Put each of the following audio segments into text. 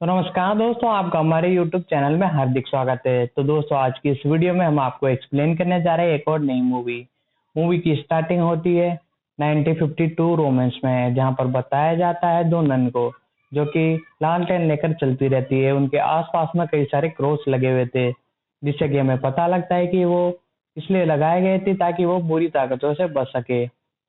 तो नमस्कार दोस्तों, आपका हमारे YouTube चैनल में हार्दिक स्वागत है। तो दोस्तों, आज की इस वीडियो में हम आपको एक्सप्लेन करने जा रहे हैं एक और नई मूवी। मूवी की स्टार्टिंग होती है 1952 रोमांस में, जहां पर बताया जाता है दो नन को जो कि लालटेन लेकर चलती रहती है। उनके आसपास में कई सारे क्रॉस लगे हुए थे, जिससे कि हमें पता लगता है कि वो इसलिए लगाए गए थे ताकि वो बुरी ताकतों से बच सके।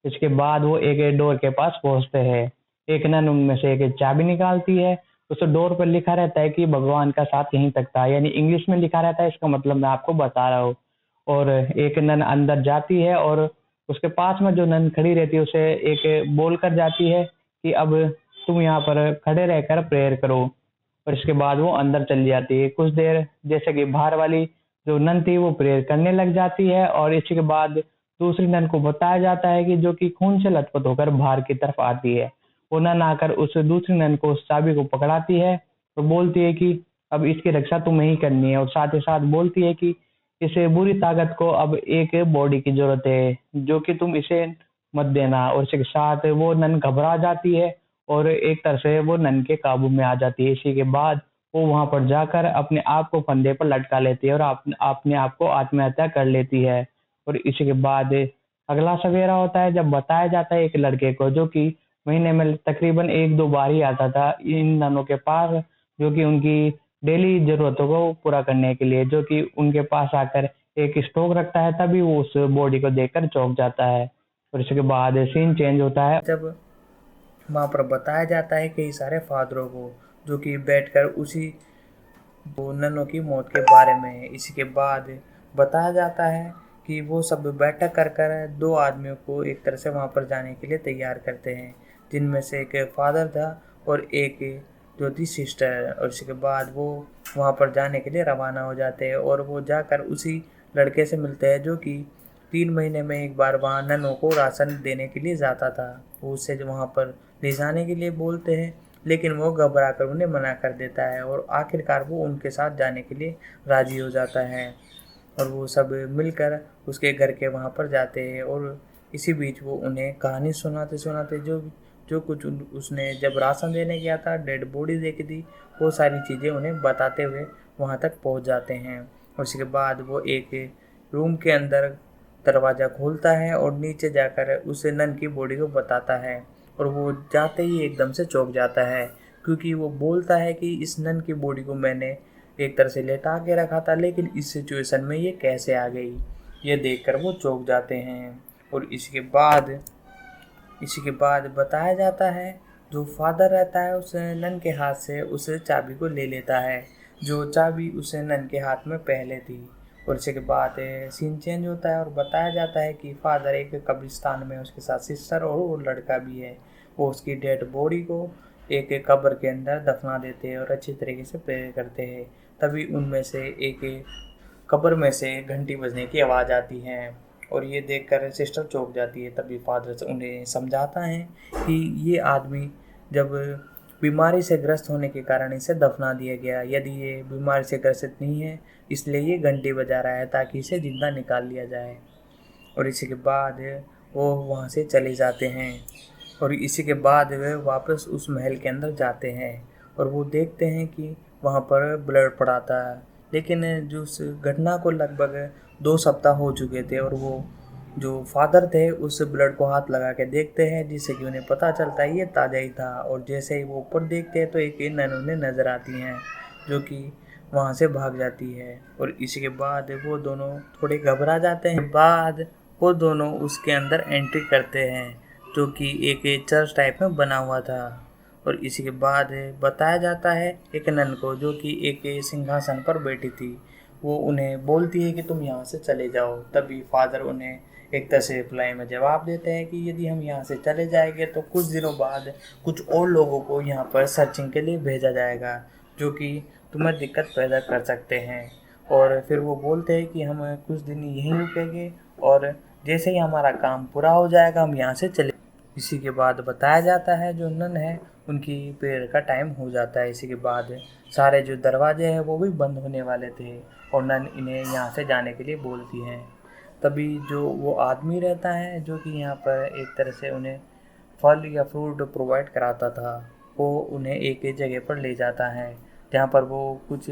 इसके बाद वो एक डोर के पास पहुंचते हैं। एक नन उनमें से एक चाबी निकालती है। उस डोर पर लिखा रहता है कि भगवान का साथ यहीं तक था, यानी इंग्लिश में लिखा रहता है। इसका मतलब मैं आपको बता रहा हूँ। और एक नन अंदर जाती है और उसके पास में जो नन खड़ी रहती है उसे एक बोल कर जाती है कि अब तुम यहाँ पर खड़े रहकर प्रेयर करो। और इसके बाद वो अंदर चली जाती है। कुछ देर जैसे कि बाहर वाली जो नन थी वो प्रेयर करने लग जाती है, और इसके बाद दूसरी नन को बताया जाता है कि जो कि खून से लथपथ होकर बाहर की तरफ आती है। वो नन आकर उस दूसरी नन को उस चाबी को पकड़ाती है और बोलती है कि अब इसकी रक्षा तुम्हें ही करनी है, और साथ ही साथ बोलती है कि इस बुरी ताकत को अब एक बॉडी की जरूरत है, जो कि तुम इसे मत देना। और इसके साथ वो नन घबरा जाती है और एक तरह से वो नन के काबू में आ जाती है। इसी के बाद वो वहां पर जाकर अपने आप को फंदे पर लटका लेती है और अपने आप को आत्महत्या कर लेती है। और इसी के बाद अगला सवेरा होता है, जब बताया जाता है एक लड़के को जो कि महीने में तकरीबन एक दो बार ही आता था इन ननों के पास, जो कि उनकी डेली जरूरतों को पूरा करने के लिए, जो कि उनके पास आकर एक स्टॉक रखता है। तभी वो उस बॉडी को देखकर चौंक जाता है। और इसके बाद सीन चेंज होता है। जब वहाँ पर बताया जाता है कई सारे फादरों को जो कि बैठकर उसी वो नन्हों की मौत के बारे में। इसी के बाद बताया जाता है कि वो सब बैठक कर कर दो आदमियों को एक तरह से वहाँ पर जाने के लिए तैयार करते हैं, जिनमें से एक फादर था और एक जो थी सिस्टर। और इसके बाद वो वहाँ पर जाने के लिए रवाना हो जाते हैं और वो जाकर उसी लड़के से मिलते हैं जो कि 3 महीने में एक बार वहाँ ननों को राशन देने के लिए जाता था। वो उससे जो वहाँ पर ले जाने के लिए बोलते हैं, लेकिन वो घबरा कर उन्हें मना कर देता है और आखिरकार वो उनके साथ जाने के लिए राज़ी हो जाता है। और वो सब मिलकर उसके घर के वहाँ पर जाते हैं और इसी बीच वो उन्हें कहानी सुनाते सुनाते जो जो कुछ उसने जब राशन देने गया था, डेड बॉडी देखी थी, वो सारी चीज़ें उन्हें बताते हुए वहाँ तक पहुँच जाते हैं। और उसके बाद वो एक रूम के अंदर दरवाज़ा खोलता है और नीचे जाकर उस नन की बॉडी को बताता है। और वो जाते ही एकदम से चौंक जाता है, क्योंकि वो बोलता है कि इस नन की बॉडी को मैंने एक तरह से लेटा के रखा था, लेकिन इस सिचुएशन में ये कैसे आ गई। ये देखकर वो चौंक जाते हैं। और इसी के बाद बताया जाता है जो फादर रहता है उस नन के हाथ से उस चाबी को ले लेता है, जो चाबी उस नन के हाथ में पहले थी। और इसी के बाद सीन चेंज होता है और बताया जाता है कि फादर एक कब्रिस्तान में उसके साथ सिस्टर और वो लड़का भी है, वो उसकी डेड बॉडी को एक कब्र के अंदर दफना देते हैं और अच्छी तरीके से प्रेयर करते हैं। तभी उनमें से एक कब्र में से घंटी बजने की आवाज़ आती है और ये देखकर सिस्टर चौंक जाती है। तभी फादर उन्हें समझाता है कि ये आदमी जब बीमारी से ग्रस्त होने के कारण इसे दफना दिया गया, यदि ये बीमारी से ग्रसित नहीं है इसलिए ये घंटी बजा रहा है ताकि इसे जिंदा निकाल लिया जाए। और इसी के बाद वो वहाँ से चले जाते हैं और इसी के बाद वे वापस उस महल के अंदर जाते हैं और वो देखते हैं कि वहाँ पर ब्लड पड़ा था। लेकिन जो उस घटना को लगभग 2 सप्ताह हो चुके थे और वो जो फादर थे उस ब्लड को हाथ लगा के देखते हैं, जिससे कि उन्हें पता चलता है ये ताज़ा ही था। और जैसे ही वो ऊपर देखते हैं तो एक नन उन्हें नज़र आती हैं जो कि वहाँ से भाग जाती है। और इसी के बाद वो दोनों थोड़े घबरा जाते हैं। बाद वो दोनों उसके अंदर एंट्री करते हैं जो कि एक चर्च टाइप में बना हुआ था। और इसी के बाद बताया जाता है एक नन को जो कि एक सिंहासन पर बैठी थी, वो उन्हें बोलती है कि तुम यहाँ से चले जाओ। तभी फादर उन्हें एक तरह से रिप्लाई में जवाब देते हैं कि यदि हम यहाँ से चले जाएंगे तो कुछ दिनों बाद कुछ और लोगों को यहाँ पर सर्चिंग के लिए भेजा जाएगा जो कि तुम्हें दिक्कत पैदा कर सकते हैं। और फिर वो बोलते हैं कि हम कुछ दिन यहीं रुकेंगे और जैसे ही हमारा काम पूरा हो जाएगा हम यहाँ से चले। इसी के बाद बताया जाता है जो नन है उनकी प्रेयर का टाइम हो जाता है। इसी के बाद सारे जो दरवाजे हैं वो भी बंद होने वाले थे और नन इन्हें यहाँ से जाने के लिए बोलती हैं। तभी जो वो आदमी रहता है जो कि यहाँ पर एक तरह से उन्हें फल या फ्रूट प्रोवाइड कराता था, वो उन्हें एक जगह पर ले जाता है जहाँ पर वो कुछ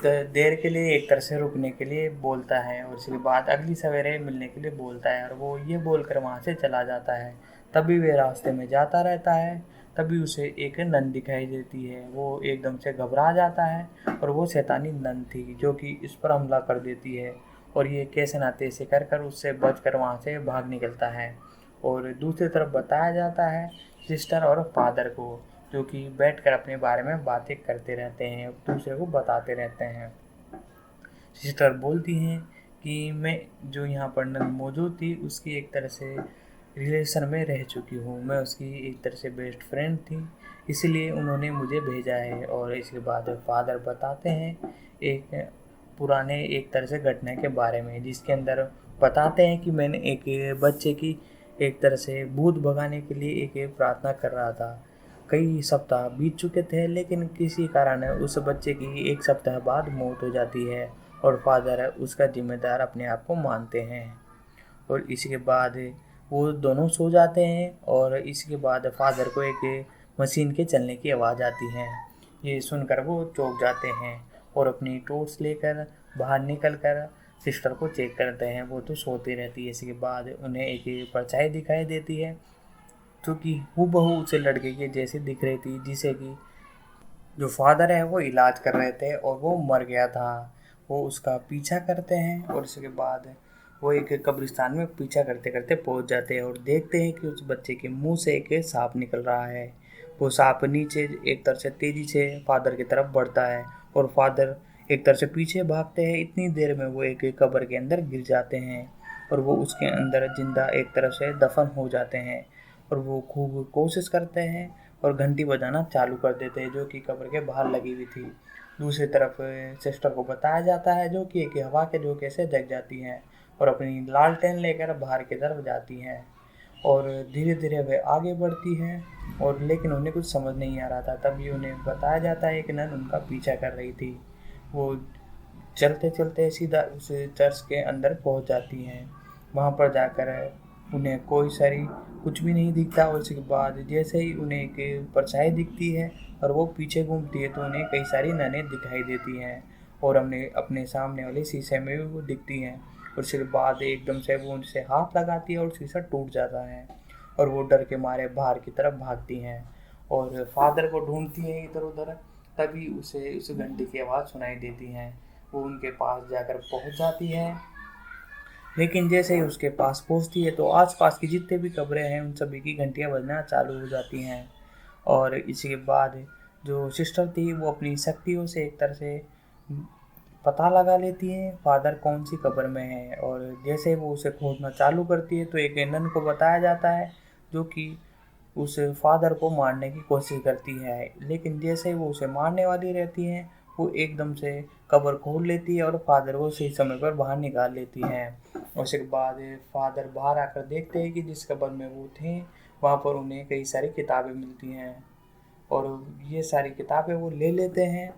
देर के लिए एक तरह से रुकने के लिए बोलता है और उसके बाद अगली सवेरे मिलने के लिए बोलता है और वो ये बोलकर वहाँ से चला जाता है। तभी वे रास्ते में जाता रहता है, तभी उसे एक नन दिखाई देती है। वो एकदम से घबरा जाता है और वो शैतानी नन थी जो कि इस पर हमला कर देती है और ये कैसे ना तैसे कर कर उससे बचकर वहाँ से भाग निकलता है। और दूसरी तरफ बताया जाता है सिस्टर और फादर को, जो कि बैठकर अपने बारे में बातें करते रहते हैं, दूसरे को बताते रहते हैं। सिस्टर बोलती हैं कि मैं जो यहाँ पर नन मौजूद थी उसकी एक तरह से रिलेशन में रह चुकी हूँ, मैं उसकी एक तरह से बेस्ट फ्रेंड थी, इसलिए उन्होंने मुझे भेजा है। और इसके बाद फादर बताते हैं एक पुराने एक तरह से घटना के बारे में, जिसके अंदर बताते हैं कि मैंने एक बच्चे की एक तरह से भूत भगाने के लिए एक प्रार्थना कर रहा था। कई सप्ताह बीत चुके थे लेकिन किसी कारण उस बच्चे की एक सप्ताह बाद मौत हो जाती है और फादर उसका जिम्मेदार अपने आप को मानते हैं। और इसके बाद वो दोनों सो जाते हैं और इसके बाद फादर को एक मशीन के चलने की आवाज़ आती है। ये सुनकर वो चौंक जाते हैं और अपनी टॉर्च लेकर बाहर निकल कर सिस्टर को चेक करते हैं। वो तो सोती रहती है। इसके बाद उन्हें एक परछाई दिखाई देती है जो कि हूबहू उसे लड़के के जैसे दिख रही थी, जिसे कि जो फादर है वो इलाज कर रहे थे और वो मर गया था। वो उसका पीछा करते हैं और उसके बाद वो एक कब्रिस्तान में पीछा करते करते पहुंच जाते हैं और देखते हैं कि उस बच्चे के मुंह से एक सांप निकल रहा है। वो सांप नीचे एक तरह से तेजी से फादर की तरफ बढ़ता है और फादर एक तरह से पीछे भागते हैं। इतनी देर में वो एक कब्र के अंदर गिर जाते हैं और वो उसके अंदर जिंदा एक तरफ से दफन हो जाते हैं। और वो खूब कोशिश करते हैं और घंटी बजाना चालू कर देते हैं जो कि कब्र के बाहर लगी हुई थी। दूसरी तरफ सिस्टर को बताया जाता है जो कि एक हवा के झोंके से जग जाती हैं और अपनी लालटेन लेकर बाहर की तरफ जाती हैं और धीरे धीरे वे आगे बढ़ती हैं। और लेकिन उन्हें कुछ समझ नहीं आ रहा था। तभी उन्हें बताया जाता है कि नन उनका पीछा कर रही थी। वो चलते चलते सीधा उस चर्च के अंदर पहुंच जाती हैं। वहाँ पर जाकर उन्हें कोई सारी कुछ भी नहीं दिखता और उसके बाद जैसे ही उन्हें एक परछाई दिखती है और वो पीछे घूमती है तो उन्हें कई सारी ननें दिखाई देती हैं और हमने अपने सामने वाले शीशे में भी वो दिखती हैं। और उसके बाद एकदम से वो उनसे हाथ लगाती है और शीशा टूट जाता है और वो डर के मारे बाहर की तरफ भागती हैं और फादर को ढूंढती हैं इधर उधर। तभी उसे उस घंटी की आवाज़ सुनाई देती है। वो उनके पास जाकर पहुंच जाती है, लेकिन जैसे ही उसके पास पहुंचती है तो आसपास की जितने भी कब्रें हैं उन सभी की घंटियां बजना चालू हो जाती हैं। और इसके बाद जो सिस्टर थी वो अपनी शक्तियों से एक तरह से पता लगा लेती है फादर कौन सी कब्र में है। और जैसे वो उसे खोजना चालू करती है तो एक नन को बताया जाता है जो कि उस फादर को मारने की कोशिश करती है। लेकिन जैसे ही वो उसे मारने वाली रहती है वो एकदम से कब्र खोल लेती है और फादर को सही समय पर बाहर निकाल लेती है। और उसके बाद फादर बाहर आकर देखते हैं कि जिस कब्र में वो थे वहाँ पर उन्हें कई सारी किताबें मिलती हैं और ये सारी किताबें वो ले लेते हैं।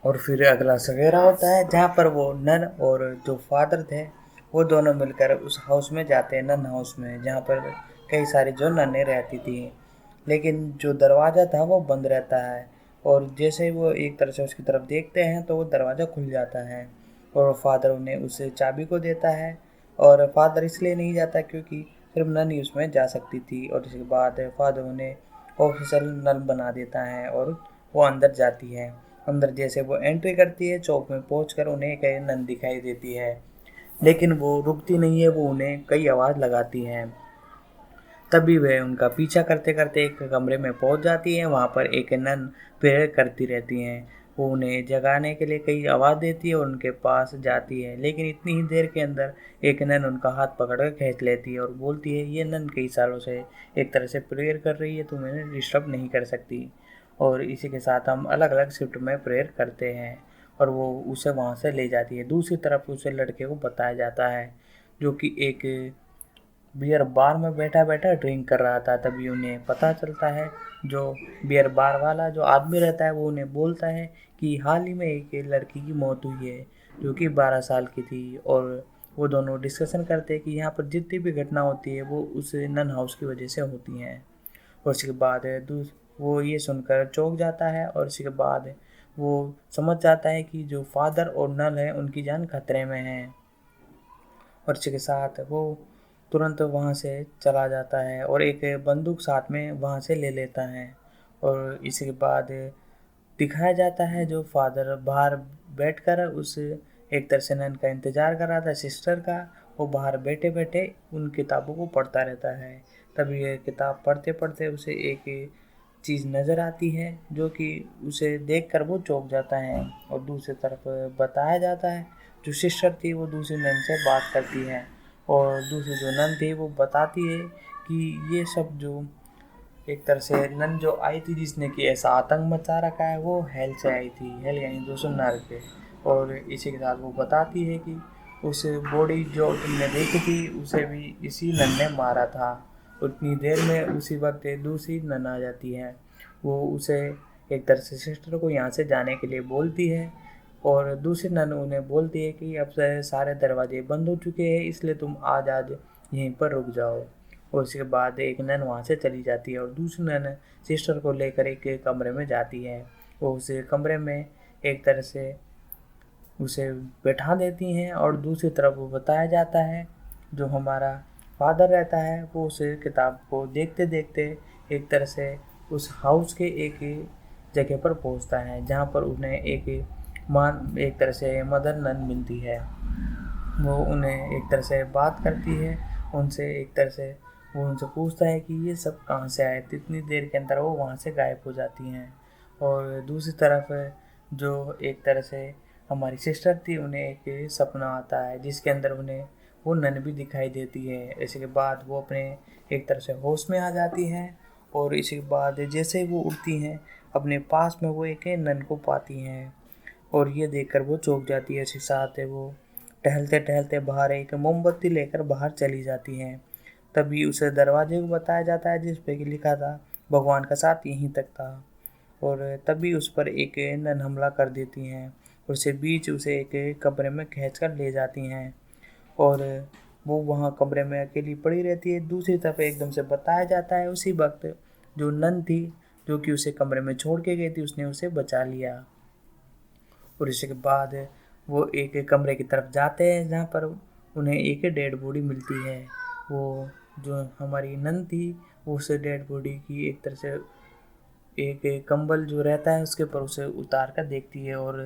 और फिर अगला सवेरा होता है जहाँ पर वो नन और जो फादर थे वो दोनों मिलकर उस हाउस में जाते हैं, नन हाउस में, जहाँ पर कई सारी जो ननें रहती थी। लेकिन जो दरवाज़ा था वो बंद रहता है और जैसे ही वो एक तरह से उसकी तरफ देखते हैं तो वो दरवाज़ा खुल जाता है और फादर उन्हें उस चाबी को देता है। और फादर इसलिए नहीं जाता क्योंकि सिर्फ नन ही उसमें जा सकती थी। और उसके बाद फादर उन्हें ऑफिशियल नन बना देता है और वो अंदर जाती है। अंदर जैसे वो एंट्री करती है चौक में पहुंचकर उन्हें कई नन दिखाई देती है, लेकिन वो रुकती नहीं है, वो उन्हें कई आवाज़ लगाती हैं। तभी वह उनका पीछा करते करते एक कमरे में पहुंच जाती है। वहाँ पर एक नन प्रेयर करती रहती हैं। वो उन्हें जगाने के लिए कई आवाज़ देती है और उनके पास जाती है, लेकिन इतनी ही देर के अंदर एक नन उनका हाथ पकड़कर खींच लेती है और बोलती है ये नन कई सालों से एक तरह से प्रेयर कर रही है, तुम इन्हें डिस्टर्ब नहीं कर सकती। और इसी के साथ हम अलग अलग शिफ्ट में प्रेयर करते हैं और वो उसे वहाँ से ले जाती है। दूसरी तरफ उसे लड़के को बताया जाता है जो कि एक बियर बार में बैठा बैठा ड्रिंक कर रहा था। तभी उन्हें पता चलता है, जो बियर बार वाला जो आदमी रहता है वो उन्हें बोलता है कि हाल ही में एक लड़की की मौत हुई है जो कि 12 साल की थी। और वो दोनों डिस्कशन करते हैं कि यहाँ पर जितनी भी घटना होती है वो उस नन हाउस की वजह से होती हैं। और उसके बाद वो ये सुनकर चौंक जाता है और इसके बाद वो समझ जाता है कि जो फादर और नल है उनकी जान खतरे में है, और इसके साथ वो तुरंत वहाँ से चला जाता है और एक बंदूक साथ में वहाँ से ले लेता है। और इसके बाद दिखाया जाता है जो फादर बाहर बैठकर उस एक तरह से नन का इंतज़ार कर रहा था, सिस्टर का। वो बाहर बैठे बैठे उन किताबों को पढ़ता रहता है। तभी ये किताब पढ़ते पढ़ते उसे एक चीज़ नज़र आती है जो कि उसे देखकर वो चौंक जाता है। और दूसरी तरफ बताया जाता है जो सिस्टर थी वो दूसरी नन से बात करती है, और दूसरी जो नन थी वो बताती है कि ये सब जो एक तरह से नन जो आई थी जिसने कि ऐसा आतंक मचा रखा है वो हेल से आई थी, हेल यानी दूसरे नर्क के। और इसी के साथ वो बताती है कि उस बॉडी जो तुमने देखी थी उसे भी इसी नन ने मारा था। उतनी देर में उसी वक्त दूसरी नन आ जाती है। वो उसे एक तरह से सिस्टर को यहाँ से जाने के लिए बोलती है, और दूसरी नन उन्हें बोलती है कि अब से सारे दरवाजे बंद हो चुके हैं, इसलिए तुम आज यहीं पर रुक जाओ। और उसके बाद एक नन वहाँ से चली जाती है और दूसरी नन सिस्टर को लेकर एक कमरे में जाती है। वो उस कमरे में एक तरह से उसे बैठा देती हैं, और दूसरी तरफ वो बताया जाता है जो हमारा फादर रहता है वो उस किताब को देखते देखते एक तरह से उस हाउस के एक जगह पर पहुंचता है जहां पर उन्हें एक तरह से मदर नन मिलती है। वो उन्हें एक तरह से बात करती है उनसे, एक तरह से वो उनसे पूछता है कि ये सब कहाँ से आए। इतनी देर के अंदर वो वहाँ से गायब हो जाती हैं। और दूसरी तरफ जो एक तरह से हमारी सिस्टर थी उन्हें एक सपना आता है जिसके अंदर उन्हें वो नन भी दिखाई देती है। इसके बाद वो अपने एक तरह से होश में आ जाती हैं, और इसके बाद जैसे ही वो उठती हैं अपने पास में वो एक नन को पाती हैं, और ये देखकर वो चौंक जाती है। इसके साथ वो टहलते टहलते बाहर एक मोमबत्ती लेकर बाहर चली जाती हैं। तभी उसे दरवाजे को बताया जाता है जिस पे कि लिखा था भगवान का साथ यहीं तक था, और तभी उस पर एक नन हमला कर देती हैं और उसे एक कमरे में खींच कर ले जाती हैं, और वो वहाँ कमरे में अकेली पड़ी रहती है। दूसरी तरफ एकदम से बताया जाता है उसी वक्त जो नन थी जो कि उसे कमरे में छोड़ के गई थी उसने उसे बचा लिया। और इसके बाद वो एक कमरे की तरफ जाते हैं जहाँ पर उन्हें एक डेड बॉडी मिलती है। वो जो हमारी नन थी वो उस डेड बॉडी की एक तरह से एक कंबल जो रहता है उसके ऊपर उसे उतार कर देखती है और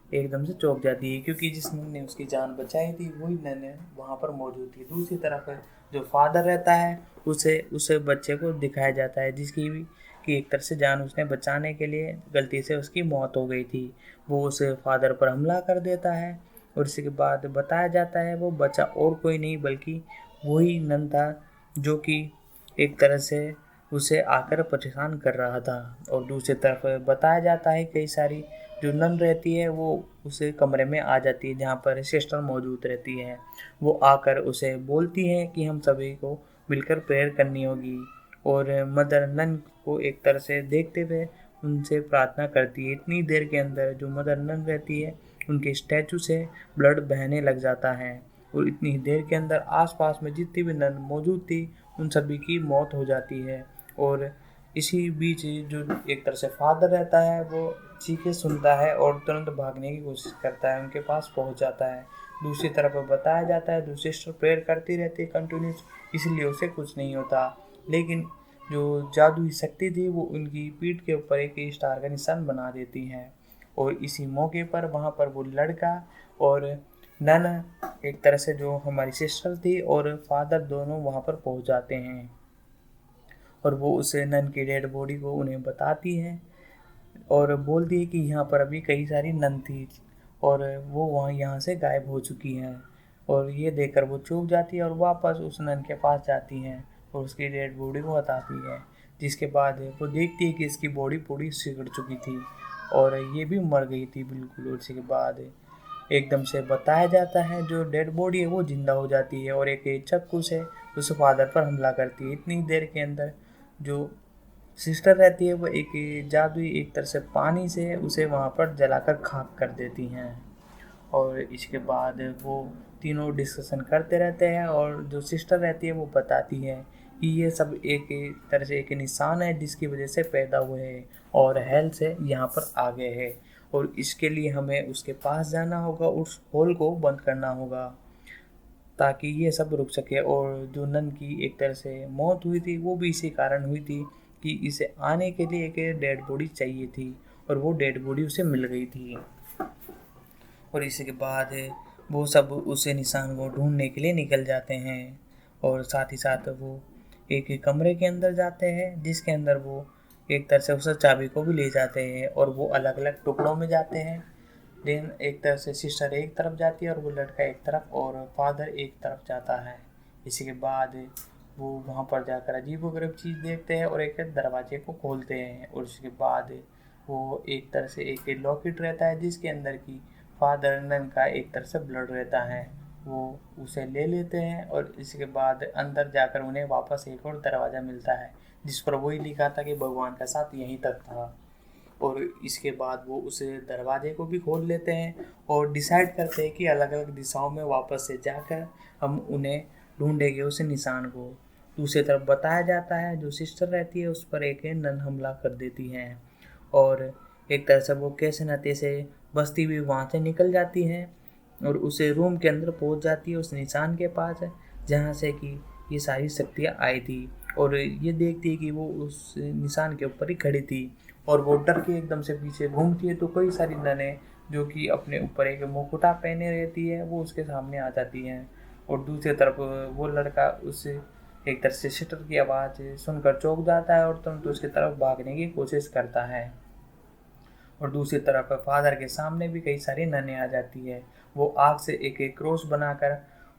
एकदम से चौंक जाती है, क्योंकि जिस नन ने उसकी जान बचाई थी वही नन वहाँ पर मौजूद थी। दूसरी तरफ जो फादर रहता है उसे बच्चे को दिखाया जाता है जिसकी भी कि एक तरह से जान उसने बचाने के लिए गलती से उसकी मौत हो गई थी। वो उस फादर पर हमला कर देता है, और इसके बाद बताया जाता है वो बच्चा और कोई नहीं बल्कि वही नन था जो कि एक तरह से उसे आकर परेशान कर रहा था। और दूसरी तरफ बताया जाता है कई सारी जो नन रहती है वो उसे कमरे में आ जाती है जहाँ पर सिस्टर मौजूद रहती है। वो आकर उसे बोलती है कि हम सभी को मिलकर प्रेयर करनी होगी, और मदर नन को एक तरह से देखते हुए उनसे प्रार्थना करती है। इतनी देर के अंदर जो मदर नन रहती है उनके स्टैचू से ब्लड बहने लग जाता है, और इतनी देर के अंदर आसपास में जितनी भी नन मौजूद थी उन सभी की मौत हो जाती है। और इसी बीच जो एक तरह से फादर रहता है वो चीखें सुनता है और तुरंत भागने की कोशिश करता है, उनके पास पहुंच जाता है। दूसरी तरफ बताया जाता है दूसरी सिस्टर प्रेयर करती रहती है कंटिन्यूस, इसलिए उसे कुछ नहीं होता। लेकिन जो जादुई शक्ति थी वो उनकी पीठ के ऊपर एक स्टार का निशान बना देती है, और इसी मौके पर वहाँ पर वो लड़का और नन एक तरह से जो हमारी सिस्टर थी और फादर दोनों वहाँ पर पहुँच जाते हैं, और वो उस नन की डेड बॉडी को उन्हें बताती है और बोलती है कि यहाँ पर अभी कई सारी नन थी और वो वहाँ यहाँ से गायब हो चुकी हैं। और ये देखकर वो चूक जाती है और वापस उस नन के पास जाती हैं और उसकी डेड बॉडी को बताती है, जिसके बाद वो देखती है कि इसकी बॉडी पूरी सिकुड़ चुकी थी और ये भी मर गई थी बिल्कुल। और उसके बाद एकदम से बताया जाता है जो डेड बॉडी है वो जिंदा हो जाती है और एक चाकू से उस फादर पर हमला करती है। इतनी देर के अंदर जो सिस्टर रहती है वो एक जादुई एक तरह से पानी से उसे वहाँ पर जलाकर खाक कर देती हैं, और इसके बाद वो तीनों डिस्कशन करते रहते हैं और जो सिस्टर रहती है वो बताती है कि ये सब एक तरह से एक निशान है जिसकी वजह से पैदा हुए हैं और हेल से यहाँ पर आ गए हैं, और इसके लिए हमें उसके पास जाना होगा, उस होल को बंद करना होगा ताकि ये सब रुक सके। और जो नन की एक तरह से मौत हुई थी वो भी इसी कारण हुई थी कि इसे आने के लिए एक डेड बॉडी चाहिए थी, और वो डेड बॉडी उसे मिल गई थी। और इसी के बाद वो सब उस निशान को ढूंढने के लिए निकल जाते हैं, और साथ ही साथ वो एक कमरे के अंदर जाते हैं जिसके अंदर वो एक तरह से उस चाबी को भी ले जाते हैं, और वो अलग अलग टुकड़ों में जाते हैं। देन एक तरह से सिस्टर एक तरफ जाती है और वो लड़का एक तरफ और फादर एक तरफ जाता है। इसी के बाद वो वहाँ पर जाकर अजीबोगरीब चीज़ देखते हैं और एक दरवाजे को खोलते हैं, और उसके बाद वो एक तरह से एक लॉकेट रहता है जिसके अंदर की फादर नन का एक तरह से ब्लड रहता है, वो उसे ले लेते हैं। और इसके बाद अंदर जाकर उन्हें वापस एक और दरवाज़ा मिलता है जिस पर वही लिखा था कि भगवान का साथ यहीं तक था। और इसके बाद वो उस दरवाजे को भी खोल लेते हैं और डिसाइड करते हैं कि अलग अलग दिशाओं में वापस से जाकर हम उन्हें ढूंढेंगे उस निशान को। दूसरी तरफ बताया जाता है जो सिस्टर रहती है उस पर एक नन हमला कर देती हैं, और एक तरह से वो कैसे नाते से बस्ती भी वहाँ से निकल जाती हैं और उस रूम के अंदर पहुँच जाती है उस निशान के पास जहाँ से कि ये सारी शक्तियाँ आई थी। और ये देखती है कि वो उस निशान के ऊपर ही खड़ी थी, और वो डर के एकदम से पीछे घूमती है तो कई सारी ननें जो कि अपने ऊपर एक मुकुटा पहने रहती है वो उसके सामने आ जाती हैं। और दूसरी तरफ वो लड़का उस एक तरह से सिस्टर की आवाज़ सुनकर चौंक जाता है और तुरंत उसकी तरफ भागने की कोशिश करता है। और दूसरी तरफ फादर के सामने भी कई सारी ननें आ जाती है, वो आग से एक एक क्रॉस बनाकर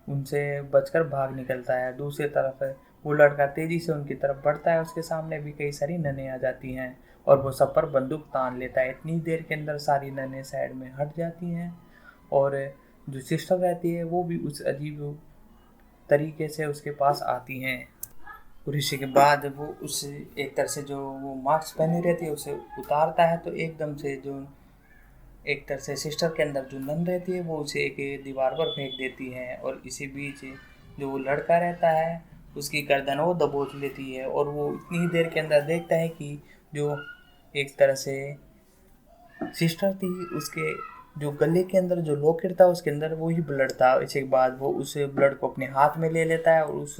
उनसे बचकर भाग निकलता है। दूसरी तरफ वो लड़का तेजी से उनकी तरफ बढ़ता है, उसके सामने भी कई सारी ननें आ जाती हैं और वो सब पर बंदूक तान लेता है। इतनी देर के अंदर सारी ननें साइड में हट जाती हैं, और जो सिस्टर रहती है वो भी उस अजीब तरीके से उसके पास आती हैं। और इसी के बाद वो उस एक तरह से जो वो मास्क पहनी रहती है उसे उतारता है, तो एकदम से जो एक तरह से सिस्टर के अंदर जो नन रहती है वो उसे एक दीवार पर फेंक देती है। और इसी बीच जो वो लड़का रहता है उसकी गर्दन वो दबोच लेती है, और वो इतनी ही देर के अंदर देखता है कि जो एक तरह से सिस्टर थी उसके जो गले के अंदर जो लॉकेट था उसके अंदर वो ही ब्लड था। इसके बाद वो उस ब्लड को अपने हाथ में ले लेता है और उस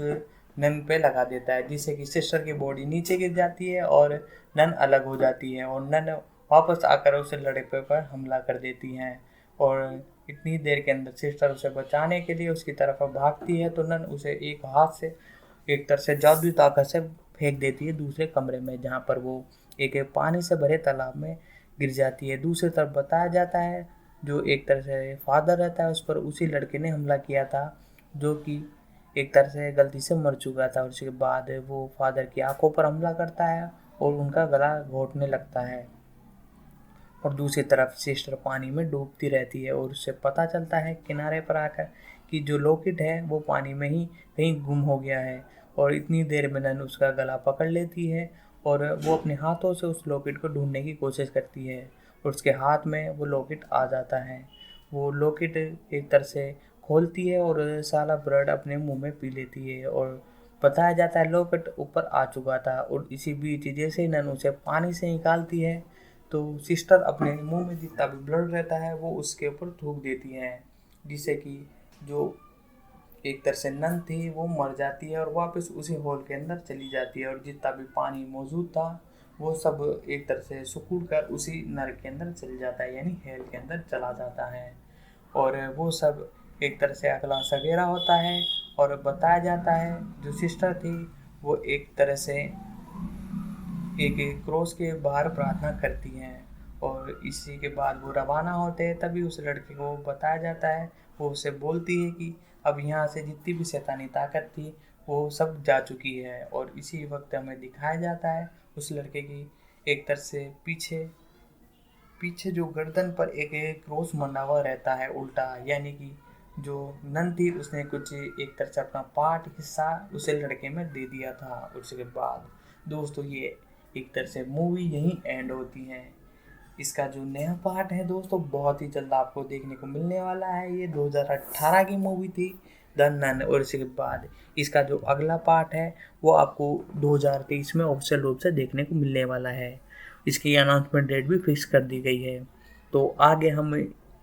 नन पे लगा देता है, जिससे कि सिस्टर की बॉडी नीचे गिर जाती है और नन अलग हो जाती है, और नन वापस आकर उसे लड़के पर हमला कर देती हैं। और इतनी देर के अंदर सिस्टर उसे बचाने के लिए उसकी तरफ भागती है, तो नन उसे एक हाथ से एक तरह से जादुई ताकत से फेंक देती है दूसरे कमरे में, जहाँ पर वो एक पानी से भरे तालाब में गिर जाती है। दूसरी तरफ बताया जाता है जो एक तरह से फादर रहता है उस पर उसी लड़के ने हमला किया था जो कि एक तरह से गलती से मर चुका था। और उसके बाद वो फादर की आंखों पर हमला करता है और उनका गला घोटने लगता है। और दूसरी तरफ सिस्टर पानी में डूबती रहती है और उससे पता चलता है किनारे पर आकर कि जो लॉकेट है वो पानी में ही कहीं गुम हो गया है। और इतनी देर में नन उसका गला पकड़ लेती है और वो अपने हाथों से उस लॉकेट को ढूंढने की कोशिश करती है, और उसके हाथ में वो लॉकेट आ जाता है। वो लॉकेट एक तरह से खोलती है और सारा ब्लड अपने मुंह में पी लेती है, और बताया जाता है लॉकेट ऊपर आ चुका था। और इसी बीच जैसे ही नन उसे पानी से निकालती है तो सिस्टर अपने मुंह में जितना भी ब्लड रहता है वो उसके ऊपर थूक देती हैं, जिससे कि जो एक तरह से नन थी वो मर जाती है और वापस उसी हॉल के अंदर चली जाती है, और जितना भी पानी मौजूद था वो सब एक तरह से सुकूड़ कर उसी नर्क के अंदर चल जाता है, यानी हेल के अंदर चला जाता है। और वो सब एक तरह से अगला सवेरा होता है, और बताया जाता है जो सिस्टर थी वो एक तरह से एक क्रॉस के बाहर प्रार्थना करती हैं, और इसी के बाद वो रवाना होते हैं। तभी उस लड़के को बताया जाता है, वो उसे बोलती है कि अब यहाँ से जितनी भी शैतानी ताकत थी वो सब जा चुकी है। और इसी वक्त हमें दिखाया जाता है उस लड़के की एक तरह से पीछे पीछे जो गर्दन पर एक क्रॉस बना हुआ रहता है उल्टा, यानी कि जो नन थी उसने कुछ एक तरह से अपना पार्ट हिस्सा उसे लड़के में दे दिया था। उसके बाद दोस्तों ये एक तरह से मूवी यहीं एंड होती है। इसका जो नया पार्ट है दोस्तों बहुत ही जल्द आपको देखने को मिलने वाला है। ये 2018 की मूवी थी, द नन। और इसके बाद इसका जो अगला पार्ट है वो आपको 2023 में ऑफिशियल रूप से देखने को मिलने वाला है। इसकी अनाउंसमेंट डेट भी फिक्स कर दी गई है। तो आगे हम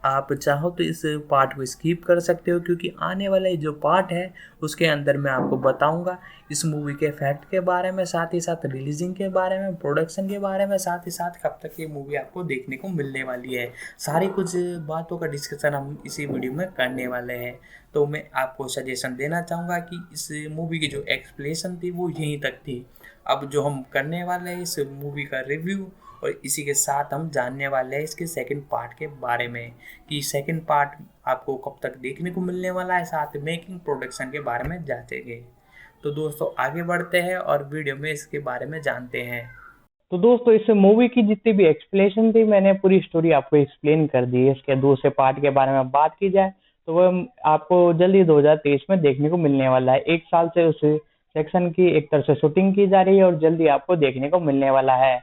आप चाहो तो इस पार्ट को स्किप कर सकते हो, क्योंकि आने वाला जो पार्ट है उसके अंदर मैं आपको बताऊंगा इस मूवी के फैक्ट के बारे में, साथ ही साथ रिलीजिंग के बारे में, प्रोडक्शन के बारे में, साथ ही साथ कब तक ये मूवी आपको देखने को मिलने वाली है। सारी कुछ बातों का डिस्कशन हम इसी वीडियो में करने वाले हैं। तो मैं आपको सजेशन देना चाहूँगा कि इस मूवी की जो एक्सप्लेनेशन थी वो यहीं तक थी। अब जो हम करने वाले हैं इस मूवी का रिव्यू, और इसी के साथ हम जानने वाले हैं इसके सेकंड पार्ट के बारे में कि सेकंड पार्ट आपको कब तक देखने को मिलने वाला है, साथ मेकिंग प्रोडक्शन के बारे में जानेंगे। तो दोस्तों आगे बढ़ते हैं और वीडियो में इसके बारे में जानते हैं। तो दोस्तों इस मूवी की जितनी भी एक्सप्लेनेशन थी मैंने पूरी स्टोरी आपको एक्सप्लेन कर दी है। इसके दूसरे पार्ट के बारे में बात की जाए तो वह आपको जल्दी 2023 में देखने को मिलने वाला है। 1 साल से उस सेक्शन की एक तरह से शूटिंग की जा रही है और जल्दी आपको देखने को मिलने वाला है।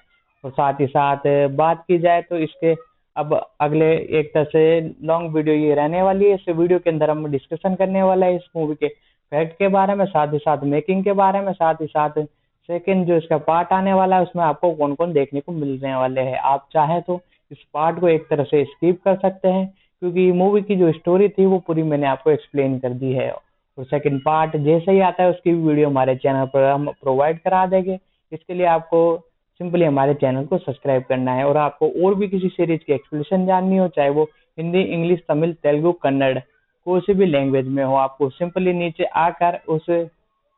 और साथ ही साथ बात की जाए तो इसके अब अगले एक तरह से लॉन्ग वीडियो ये रहने वाली है। इस वीडियो के अंदर हम डिस्कशन करने वाला है इस मूवी के फैक्ट के बारे में, साथ ही साथ मेकिंग के बारे में, साथ ही साथ सेकंड जो इसका पार्ट आने वाला है उसमें आपको कौन कौन देखने को मिलने वाले हैं। आप चाहे तो इस पार्ट को एक तरह से स्किप कर सकते हैं, क्योंकि मूवी की जो स्टोरी थी वो पूरी मैंने आपको एक्सप्लेन कर दी है। और सेकंड पार्ट जैसे ही आता है उसकी वीडियो हमारे चैनल पर हम प्रोवाइड करा देंगे। इसके लिए आपको सिंपली हमारे चैनल को सब्सक्राइब करना है। और आपको और भी किसी सीरीज की एक्सप्लेनेशन जाननी हो, चाहे वो हिंदी, इंग्लिश, तमिल, तेलुगु, कन्नड़, कोई भी लैंग्वेज में हो, आपको सिंपली नीचे आकर उस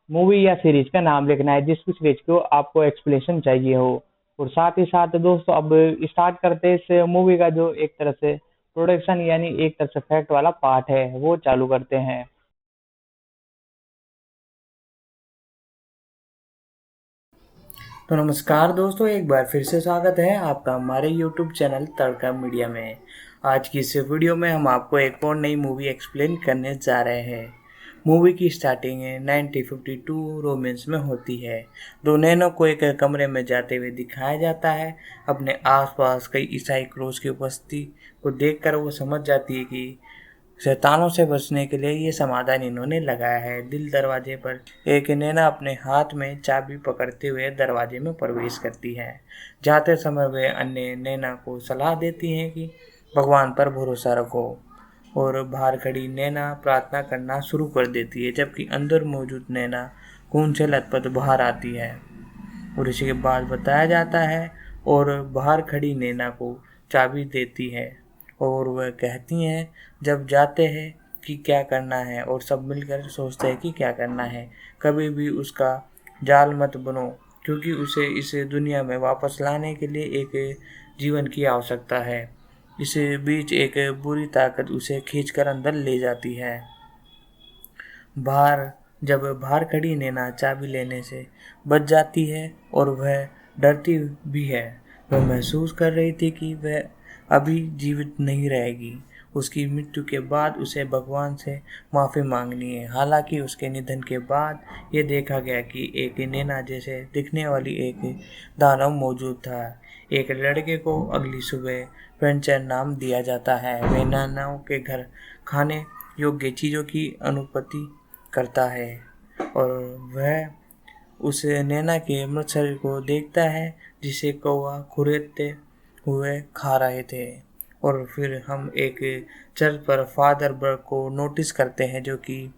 मूवी या सीरीज का नाम लिखना है जिस भी सीरीज को आपको एक्सप्लेनेशन चाहिए हो। और साथ ही साथ दोस्तों अब स्टार्ट करते हैं इस मूवी का जो एक तरह से प्रोडक्शन यानी एक तरह से फैक्ट वाला पार्ट है वो चालू करते हैं। तो नमस्कार दोस्तों, एक बार फिर से स्वागत है आपका हमारे YouTube चैनल तड़का मीडिया में। आज की इस वीडियो में हम आपको एक और नई मूवी एक्सप्लेन करने जा रहे हैं। मूवी की स्टार्टिंग 1952 रोमांस में होती है। दो नैनों को एक कमरे में जाते हुए दिखाया जाता है। अपने आसपास कई ईसाई क्रोज की उपस्थिति को देखकर वो समझ जाती है कि शैतानों से बचने के लिए ये समाधान इन्होंने लगाया है। दिल दरवाजे पर एक नैना अपने हाथ में चाबी पकड़ते हुए दरवाजे में प्रवेश करती है। जाते समय वे अन्य नैना को सलाह देती हैं कि भगवान पर भरोसा रखो, और बाहर खड़ी नैना प्रार्थना करना शुरू कर देती है, जबकि अंदर मौजूद नैना खून से लथपथ बाहर आती है। और इसी के बाद बताया जाता है और बाहर खड़ी नैना को चाबी देती है और वह कहती हैं जब जाते हैं कि क्या करना है, और सब मिलकर सोचते हैं कि क्या करना है। कभी भी उसका जाल मत बनो, क्योंकि उसे इस दुनिया में वापस लाने के लिए एक जीवन की आवश्यकता है। इस बीच एक बुरी ताकत उसे खींचकर अंदर ले जाती है। जब बाहर खड़ी नैना चाबी लेने से बच जाती है और वह डरती भी है। वह महसूस कर रही थी कि वह अभी जीवित नहीं रहेगी। उसकी मृत्यु के बाद उसे भगवान से माफ़ी मांगनी है। हालांकि उसके निधन के बाद ये देखा गया कि एक नैना जैसे दिखने वाली एक दानव मौजूद था। एक लड़के को अगली सुबह फ्रेंचर नाम दिया जाता है। वह नैनाओं के घर खाने योग्य चीज़ों की अनुपत्ति करता है और वह उस नैना के मृत शरीर को देखता है जिसे कौवा खुरेदते हुए खा रहे थे। और फिर हम एक चर्च पर फादर बर्ग को नोटिस करते हैं, जो कि